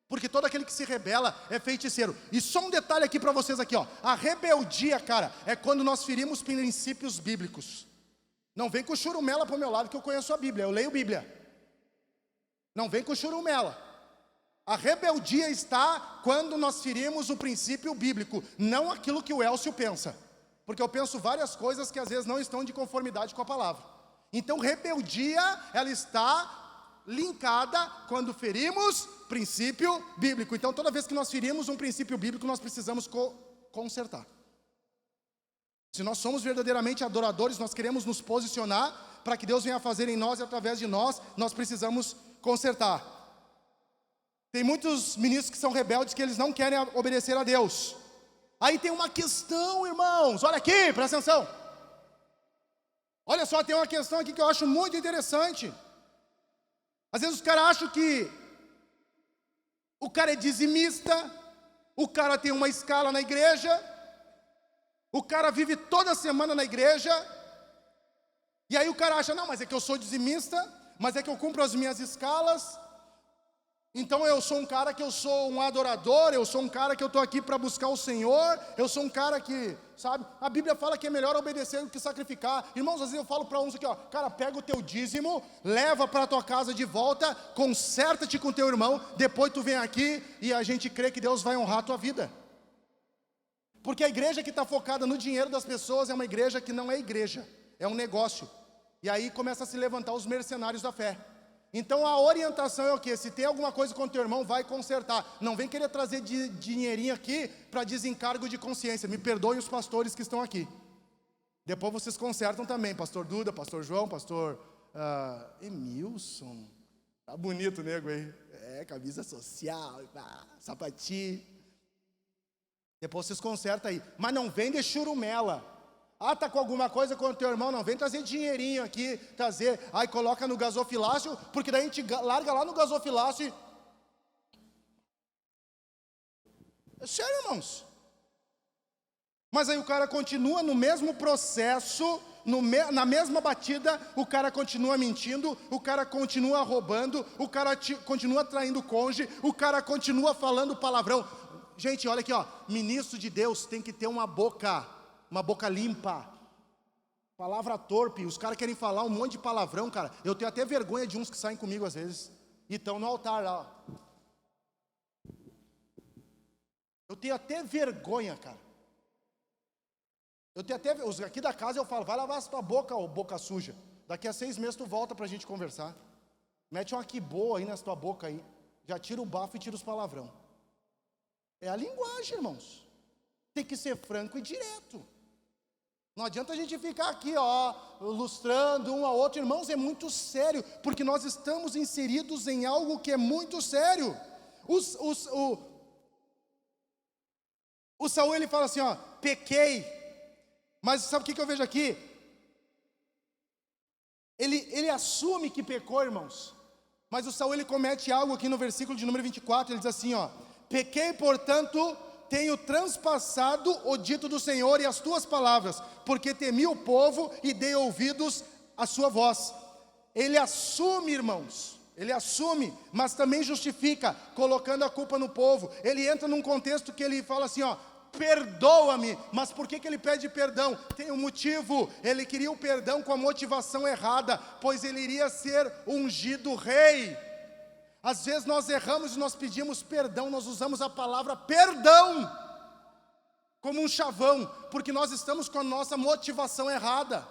Porque todo aquele que se rebela é feiticeiro. E só um detalhe aqui para vocês aqui, ó. A rebeldia, cara, é quando nós ferimos princípios bíblicos. Não vem com churumela para o meu lado, que eu conheço a Bíblia, eu leio Bíblia. Não vem com churumela. A rebeldia está quando nós ferimos o princípio bíblico, não aquilo que o Elcio pensa. Porque eu penso várias coisas que às vezes não estão de conformidade com a palavra. Então rebeldia, ela está linkada quando ferimos princípio bíblico. Então toda vez que nós ferimos um princípio bíblico, nós precisamos consertar. Se nós somos verdadeiramente adoradores, nós queremos nos posicionar para que Deus venha fazer em nós e através de nós, nós precisamos consertar. Tem muitos ministros que são rebeldes, que eles não querem obedecer a Deus. Aí tem uma questão, irmãos, olha aqui, presta atenção. Olha só, tem uma questão aqui que eu acho muito interessante. Às vezes os caras acham que o cara é dizimista, o cara tem uma escala na igreja, o cara vive toda semana na igreja, e aí o cara acha, não, mas é que eu sou dizimista, mas é que eu cumpro as minhas escalas, então eu sou um cara que eu sou um adorador, eu sou um cara que eu estou aqui para buscar o Senhor, eu sou um cara que, sabe, a Bíblia fala que é melhor obedecer do que sacrificar. Irmãos, às vezes eu falo para uns aqui, ó, cara, pega o teu dízimo, leva para a tua casa de volta, conserta-te com teu irmão, depois tu vem aqui e a gente crê que Deus vai honrar a tua vida. Porque a igreja que está focada no dinheiro das pessoas é uma igreja que não é igreja, é um negócio. E aí começa a se levantar os mercenários da fé. Então a orientação é o quê? Se tem alguma coisa com o teu irmão, vai consertar. Não vem querer trazer dinheirinho aqui para desencargo de consciência. Me perdoem os pastores que estão aqui. Depois vocês consertam também. Pastor Duda, pastor João, pastor Emilson. Tá bonito o nego aí. Camisa social, sapatinho. Depois vocês consertam aí. Mas não vem de churumela. Tá com alguma coisa com o teu irmão, não vem trazer dinheirinho aqui, aí coloca no gasofilácio, porque daí a gente larga lá no gasofilácio e... É sério, irmãos. Mas aí o cara continua no mesmo processo, na mesma batida, o cara continua mentindo, o cara continua roubando, o cara continua traindo o cônjuge, o cara continua falando palavrão. Gente, olha aqui, ó, ministro de Deus tem que ter uma boca limpa, palavra torpe. Os caras querem falar um monte de palavrão, cara. Eu tenho até vergonha de uns que saem comigo às vezes e estão no altar lá, ó. Eu tenho até vergonha, cara. Eu tenho até, os aqui da casa eu falo, vai lavar a tua boca, ô boca suja. Daqui a 6 meses tu volta pra gente conversar. Mete uma que boa aí na tua boca aí. Já tira o bafo e tira os palavrão. É a linguagem, irmãos. Tem que ser franco e direto. Não adianta a gente ficar aqui, ó, lustrando um ao outro. Irmãos, é muito sério, porque nós estamos inseridos em algo que é muito sério. O Saul, ele fala assim, ó, pequei. Mas sabe o que eu vejo aqui? Ele assume que pecou, irmãos. Mas o Saul, ele comete algo aqui no versículo de número 24, ele diz assim, ó, pequei, portanto, tenho transpassado o dito do Senhor e as tuas palavras, porque temi o povo e dei ouvidos à sua voz. Ele assume, irmãos, Ele assume, mas também justifica, colocando a culpa no povo. Ele entra num contexto que ele fala assim, ó, perdoa-me. Mas por que ele pede perdão? Tem um motivo. Ele queria o perdão com a motivação errada, pois ele iria ser ungido rei. Às vezes nós erramos e nós pedimos perdão, nós usamos a palavra perdão como um chavão, porque nós estamos com a nossa motivação errada.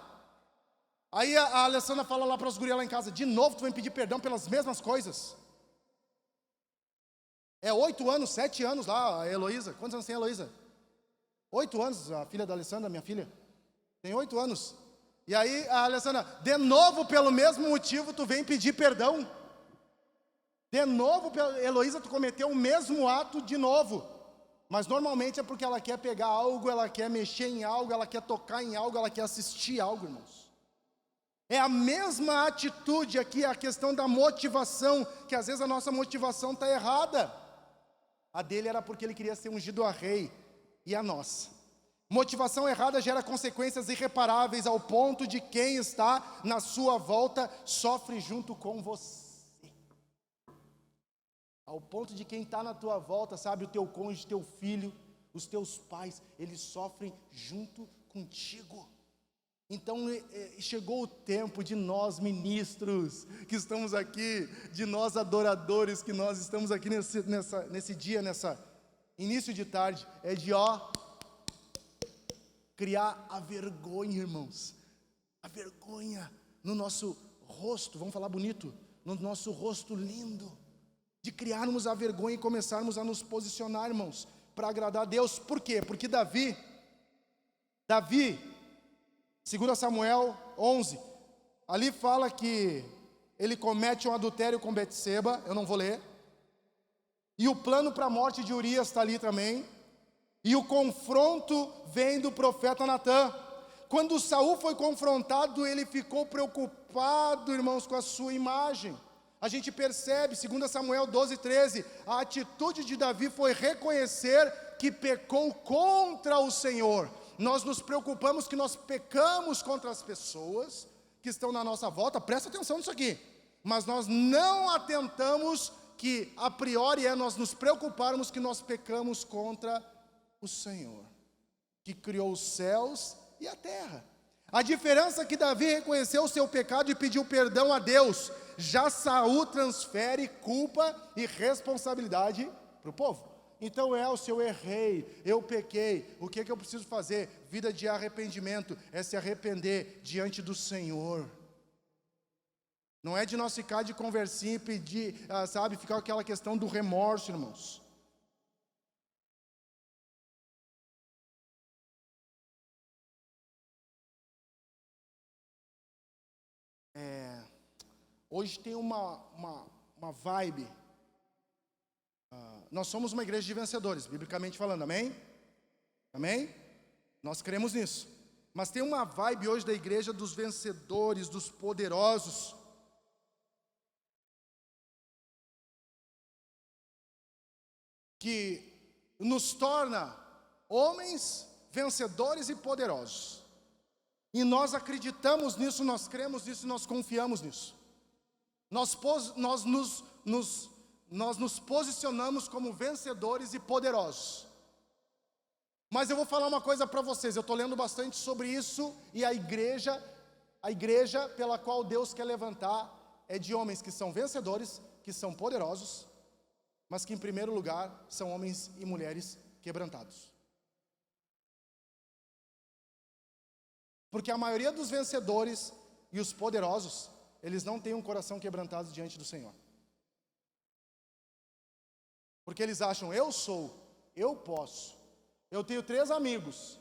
Aí a Alessandra fala lá para os gurias lá em casa, de novo tu vem pedir perdão pelas mesmas coisas. É 8 anos, 7 anos lá, a Heloísa. Quantos anos tem a Heloísa? 8 anos, a filha da Alessandra, minha filha. Tem 8 anos. E aí a Alessandra, de novo pelo mesmo motivo tu vem pedir perdão. De novo, Heloísa, tu cometeu o mesmo ato de novo. Mas normalmente é porque ela quer pegar algo, ela quer mexer em algo, ela quer tocar em algo, ela quer assistir algo, irmãos. É a mesma atitude aqui, a questão da motivação, que às vezes a nossa motivação está errada. A dele era porque ele queria ser ungido a rei, e a nossa. Motivação errada gera consequências irreparáveis, ao ponto de quem está na sua volta sofre junto com você. Ao ponto de quem está na tua volta, sabe, o teu cônjuge, teu filho, os teus pais, eles sofrem junto contigo. Então chegou o tempo de nós ministros que estamos aqui, de nós adoradores que nós estamos aqui nesse dia, nessa início de tarde, é de criar a vergonha, irmãos, a vergonha no nosso rosto, vamos falar bonito, no nosso rosto lindo, de criarmos a vergonha e começarmos a nos posicionar, irmãos, para agradar a Deus. Por quê? Porque Davi, 2 Samuel 11, ali fala que ele comete um adultério com Betseba, eu não vou ler, e o plano para a morte de Urias está ali também, e o confronto vem do profeta Natã. Quando Saul foi confrontado, ele ficou preocupado, irmãos, com a sua imagem. A gente percebe, 2 Samuel 12:13, a atitude de Davi foi reconhecer que pecou contra o Senhor. Nós nos preocupamos que nós pecamos contra as pessoas que estão na nossa volta, presta atenção nisso aqui, mas nós não atentamos que a priori nós nos preocuparmos que nós pecamos contra o Senhor, que criou os céus e a terra. A diferença é que Davi reconheceu o seu pecado e pediu perdão a Deus, já Saul transfere culpa e responsabilidade para o povo. Então eu errei, eu pequei, o que eu preciso fazer? Vida de arrependimento, é se arrepender diante do Senhor. Não é de nós ficar de conversinha e pedir, ficar aquela questão do remorso, irmãos. Hoje tem uma vibe. Nós somos uma igreja de vencedores, biblicamente falando, amém? Amém? Nós cremos nisso. Mas tem uma vibe hoje da igreja dos vencedores, dos poderosos. Que nos torna homens vencedores e poderosos. E nós acreditamos nisso, nós cremos nisso, nós confiamos nisso. Nós nos posicionamos como vencedores e poderosos. Mas eu vou falar uma coisa para vocês, eu estou lendo bastante sobre isso, e a igreja pela qual Deus quer levantar, é de homens que são vencedores, que são poderosos, mas que em primeiro lugar, são homens e mulheres quebrantados. Porque a maioria dos vencedores e os poderosos, eles não têm um coração quebrantado diante do Senhor. Porque eles acham, eu posso. Eu tenho 3 amigos.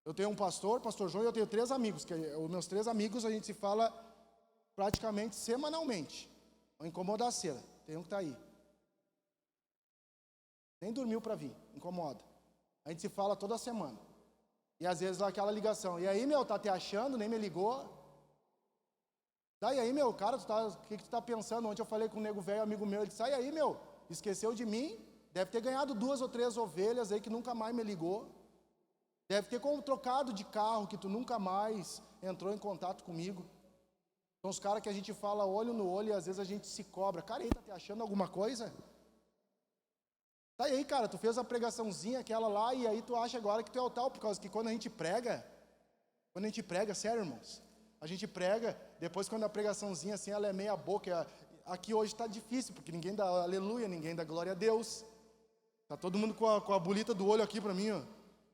Eu tenho um pastor João, e eu tenho 3 amigos. Os meus 3 amigos a gente se fala praticamente semanalmente. Vou incomodar a cera, tem um que está aí. Nem dormiu para vir, incomoda. A gente se fala toda semana. E às vezes lá aquela ligação, e aí tá te achando, nem me ligou. Daí aí cara, o que tu tá pensando? Ontem eu falei com um nego velho, amigo meu, ele disse, aí esqueceu de mim, deve ter ganhado 2 ou 3 ovelhas aí que nunca mais me ligou. Deve ter trocado de carro que tu nunca mais entrou em contato comigo. São os caras que a gente fala olho no olho e às vezes a gente se cobra. Cara, aí, tá te achando alguma coisa? Tá aí, cara, tu fez a pregaçãozinha aquela lá e aí tu acha agora que tu é o tal, por causa que quando a gente prega, sério, irmãos, a gente prega, depois quando a pregaçãozinha assim, ela é meia boca, aqui hoje está difícil, porque ninguém dá aleluia, ninguém dá glória a Deus, tá todo mundo com a bolita do olho aqui para mim, ó,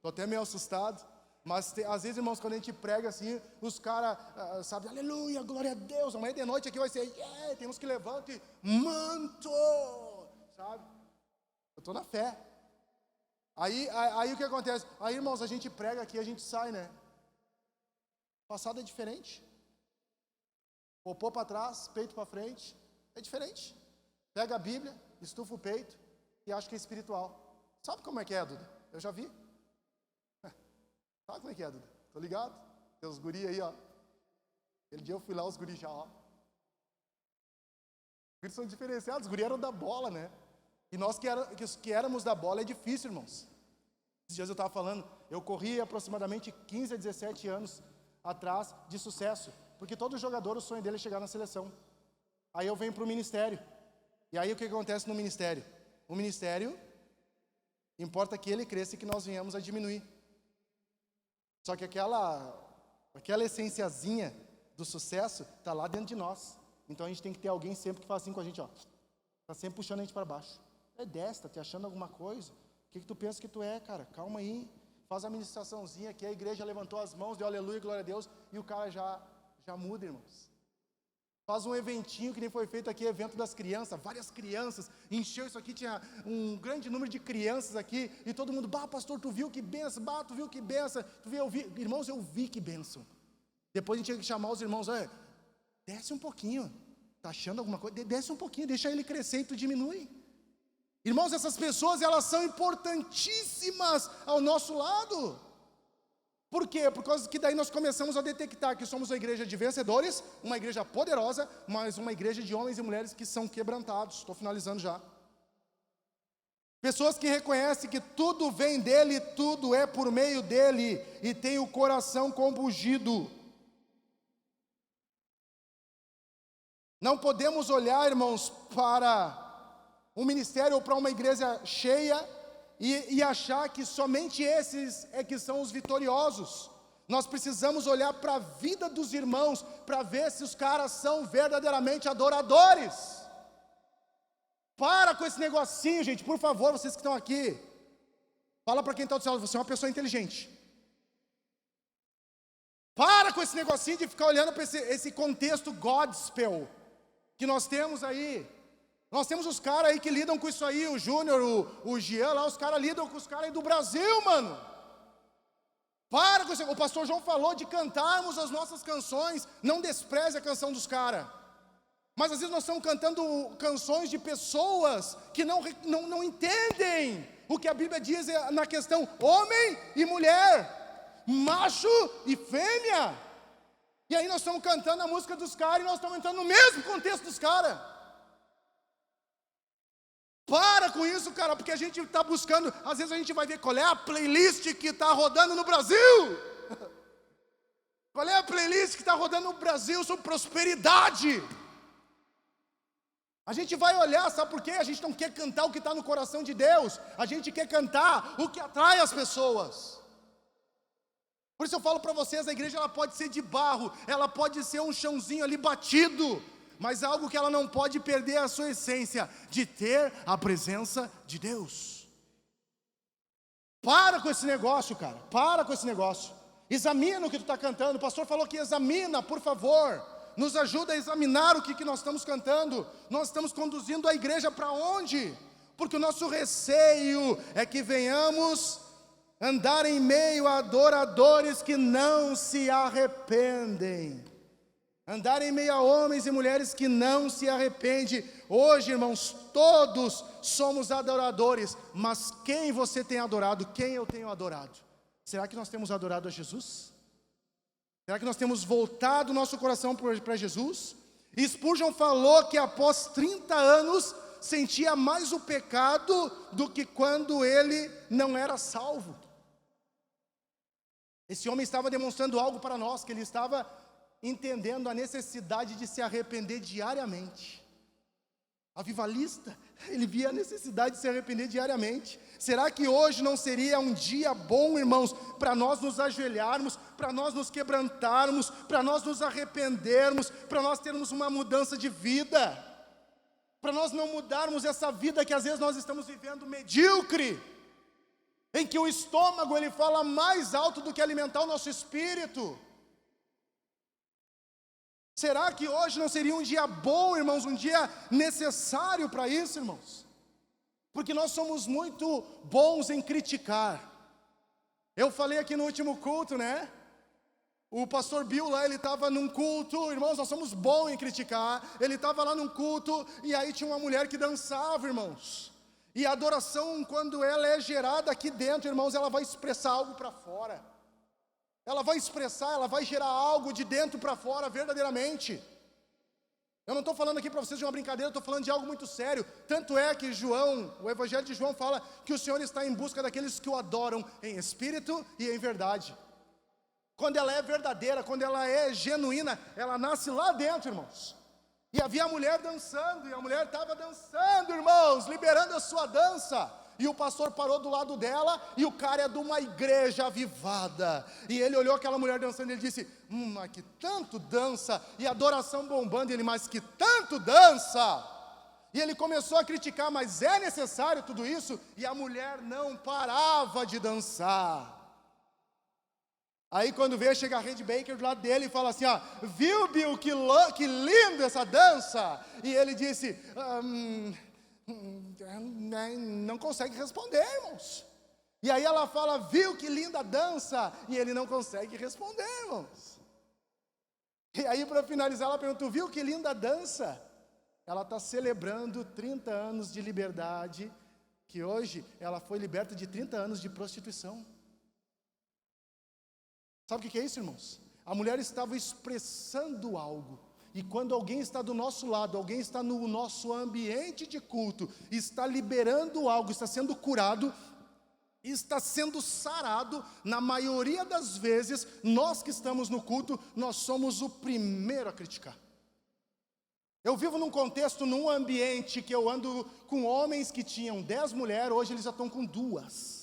tô até meio assustado, mas às vezes, irmãos, quando a gente prega assim, os caras, sabe, aleluia, glória a Deus, amanhã de noite aqui vai ser, temos que levantar e manto, sabe? Eu estou na fé. Aí o que acontece? Aí, irmãos, a gente prega aqui, a gente sai, né? Passado é diferente. Popô para trás, peito para frente. É diferente. Pega a Bíblia, estufa o peito e acha que é espiritual. Sabe como é que é, Duda? Eu já vi. Sabe como é que é, Duda? Tô ligado? Tem os guri aí, ó. Aquele dia eu fui lá, os guri já, ó. Os guri são diferenciados, os guri eram da bola, né? E nós que éramos da bola é difícil, irmãos. Esses dias eu estava falando, eu corri aproximadamente 15 a 17 anos atrás de sucesso, porque todo jogador, o sonho dele é chegar na seleção. Aí eu venho para o ministério. E aí o que acontece no ministério? O ministério, importa que ele cresça e que nós venhamos a diminuir. Só que aquela essenciazinha do sucesso está lá dentro de nós. Então a gente tem que ter alguém sempre que fala assim com a gente, ó. Está sempre puxando a gente para baixo. Tá te achando alguma coisa? O que tu pensa que tu é, cara? Calma aí. Faz a ministraçãozinha aqui, a igreja levantou as mãos, deu aleluia, glória a Deus, e o cara já muda, irmãos. Faz um eventinho que nem foi feito aqui, evento das crianças, várias crianças, encheu isso aqui, tinha um grande número de crianças aqui, e todo mundo, pastor, tu viu que benção, tu viu que benção, irmãos, eu vi que benção. Depois a gente tinha que chamar os irmãos, desce um pouquinho, tá achando alguma coisa? Desce um pouquinho, deixa ele crescer e tu diminui. Irmãos, essas pessoas, elas são importantíssimas ao nosso lado. Por quê? Por causa que daí nós começamos a detectar que somos uma igreja de vencedores, uma igreja poderosa, mas uma igreja de homens e mulheres que são quebrantados. Estou finalizando já. Pessoas que reconhecem que tudo vem dele, tudo é por meio dele, e tem o coração compungido. Não podemos olhar, irmãos, para um ministério ou para uma igreja cheia e achar que somente esses é que são os vitoriosos. Nós precisamos olhar para a vida dos irmãos para ver se os caras são verdadeiramente adoradores. Para com esse negocinho, gente, por favor, vocês que estão aqui. Fala para quem está do céu, você é uma pessoa inteligente. Para com esse negocinho de ficar olhando para esse contexto gospel que nós temos aí. Nós temos os caras aí que lidam com isso aí, o Júnior, o Jean lá, os caras lidam com os caras aí do Brasil, mano. Para com isso. O pastor João falou de cantarmos as nossas canções, não despreze a canção dos caras. Mas às vezes nós estamos cantando canções de pessoas que não entendem o que a Bíblia diz na questão homem e mulher, macho e fêmea. E aí nós estamos cantando a música dos caras e nós estamos entrando no mesmo contexto dos caras. Para com isso, cara, porque a gente está buscando, às vezes a gente vai ver qual é a playlist que está rodando no Brasil. Qual é a playlist que está rodando no Brasil sobre prosperidade? A gente vai olhar, sabe por quê? A gente não quer cantar o que está no coração de Deus, a gente quer cantar o que atrai as pessoas. Por isso eu falo para vocês, a igreja ela pode ser de barro, ela pode ser um chãozinho ali batido, mas algo que ela não pode perder a sua essência, de ter a presença de Deus. Para com esse negócio, cara, para com esse negócio. Examina o que tu está cantando, o pastor falou que examina, por favor. Nos ajuda a examinar o que nós estamos cantando. Nós estamos conduzindo a igreja para onde? Porque o nosso receio é que venhamos andar em meio a adoradores que não se arrependem. Andar em meio a homens e mulheres que não se arrependem. Hoje, irmãos, todos somos adoradores. Mas quem você tem adorado? Quem eu tenho adorado? Será que nós temos adorado a Jesus? Será que nós temos voltado o nosso coração para Jesus? E Spurgeon falou que após 30 anos sentia mais o pecado do que quando ele não era salvo. Esse homem estava demonstrando algo para nós, que ele estava entendendo a necessidade de se arrepender diariamente. Avivalista, ele via a necessidade de se arrepender diariamente. Será que hoje não seria um dia bom, irmãos, para nós nos ajoelharmos, para nós nos quebrantarmos, para nós nos arrependermos, para nós termos uma mudança de vida, para nós não mudarmos essa vida que às vezes nós estamos vivendo medíocre, em que o estômago ele fala mais alto do que alimentar o nosso espírito? Será que hoje não seria um dia bom, irmãos, um dia necessário para isso, irmãos? Porque nós somos muito bons em criticar. Eu falei aqui no último culto, né? O pastor Bill lá, ele estava num culto, irmãos, nós somos bons em criticar. Ele estava lá num culto e aí tinha uma mulher que dançava, irmãos. E a adoração, quando ela é gerada aqui dentro, irmãos, ela vai expressar algo para fora. Ela vai expressar, ela vai gerar algo de dentro para fora, verdadeiramente. Eu não estou falando aqui para vocês de uma brincadeira, eu estou falando de algo muito sério. Tanto é que João, o Evangelho de João fala que o Senhor está em busca daqueles que o adoram em espírito e em verdade. Quando ela é verdadeira, quando ela é genuína, ela nasce lá dentro, irmãos. E havia a mulher dançando, e a mulher estava dançando, irmãos, liberando a sua dança. E o pastor parou do lado dela, e o cara é de uma igreja avivada. E ele olhou aquela mulher dançando e ele disse, mas que tanto dança, e adoração bombando, e ele, mas que tanto dança. E ele começou a criticar, mas é necessário tudo isso? E a mulher não parava de dançar. Aí quando veio, chega a Randy Baker do lado dele e fala assim, viu, Bill, que lindo essa dança? E ele disse, não consegue responder, irmãos. E aí ela fala, viu que linda dança? E ele não consegue responder, irmãos. E aí para finalizar ela perguntou, viu que linda dança? Ela está celebrando 30 anos de liberdade, que hoje ela foi liberta de 30 anos de prostituição. Sabe o que é isso, irmãos? A mulher estava expressando algo. E quando alguém está do nosso lado, alguém está no nosso ambiente de culto, está liberando algo, está sendo curado, está sendo sarado, na maioria das vezes, nós que estamos no culto, nós somos o primeiro a criticar. Eu vivo num contexto, num ambiente que eu ando com homens que tinham 10 mulheres, hoje eles já estão com 2.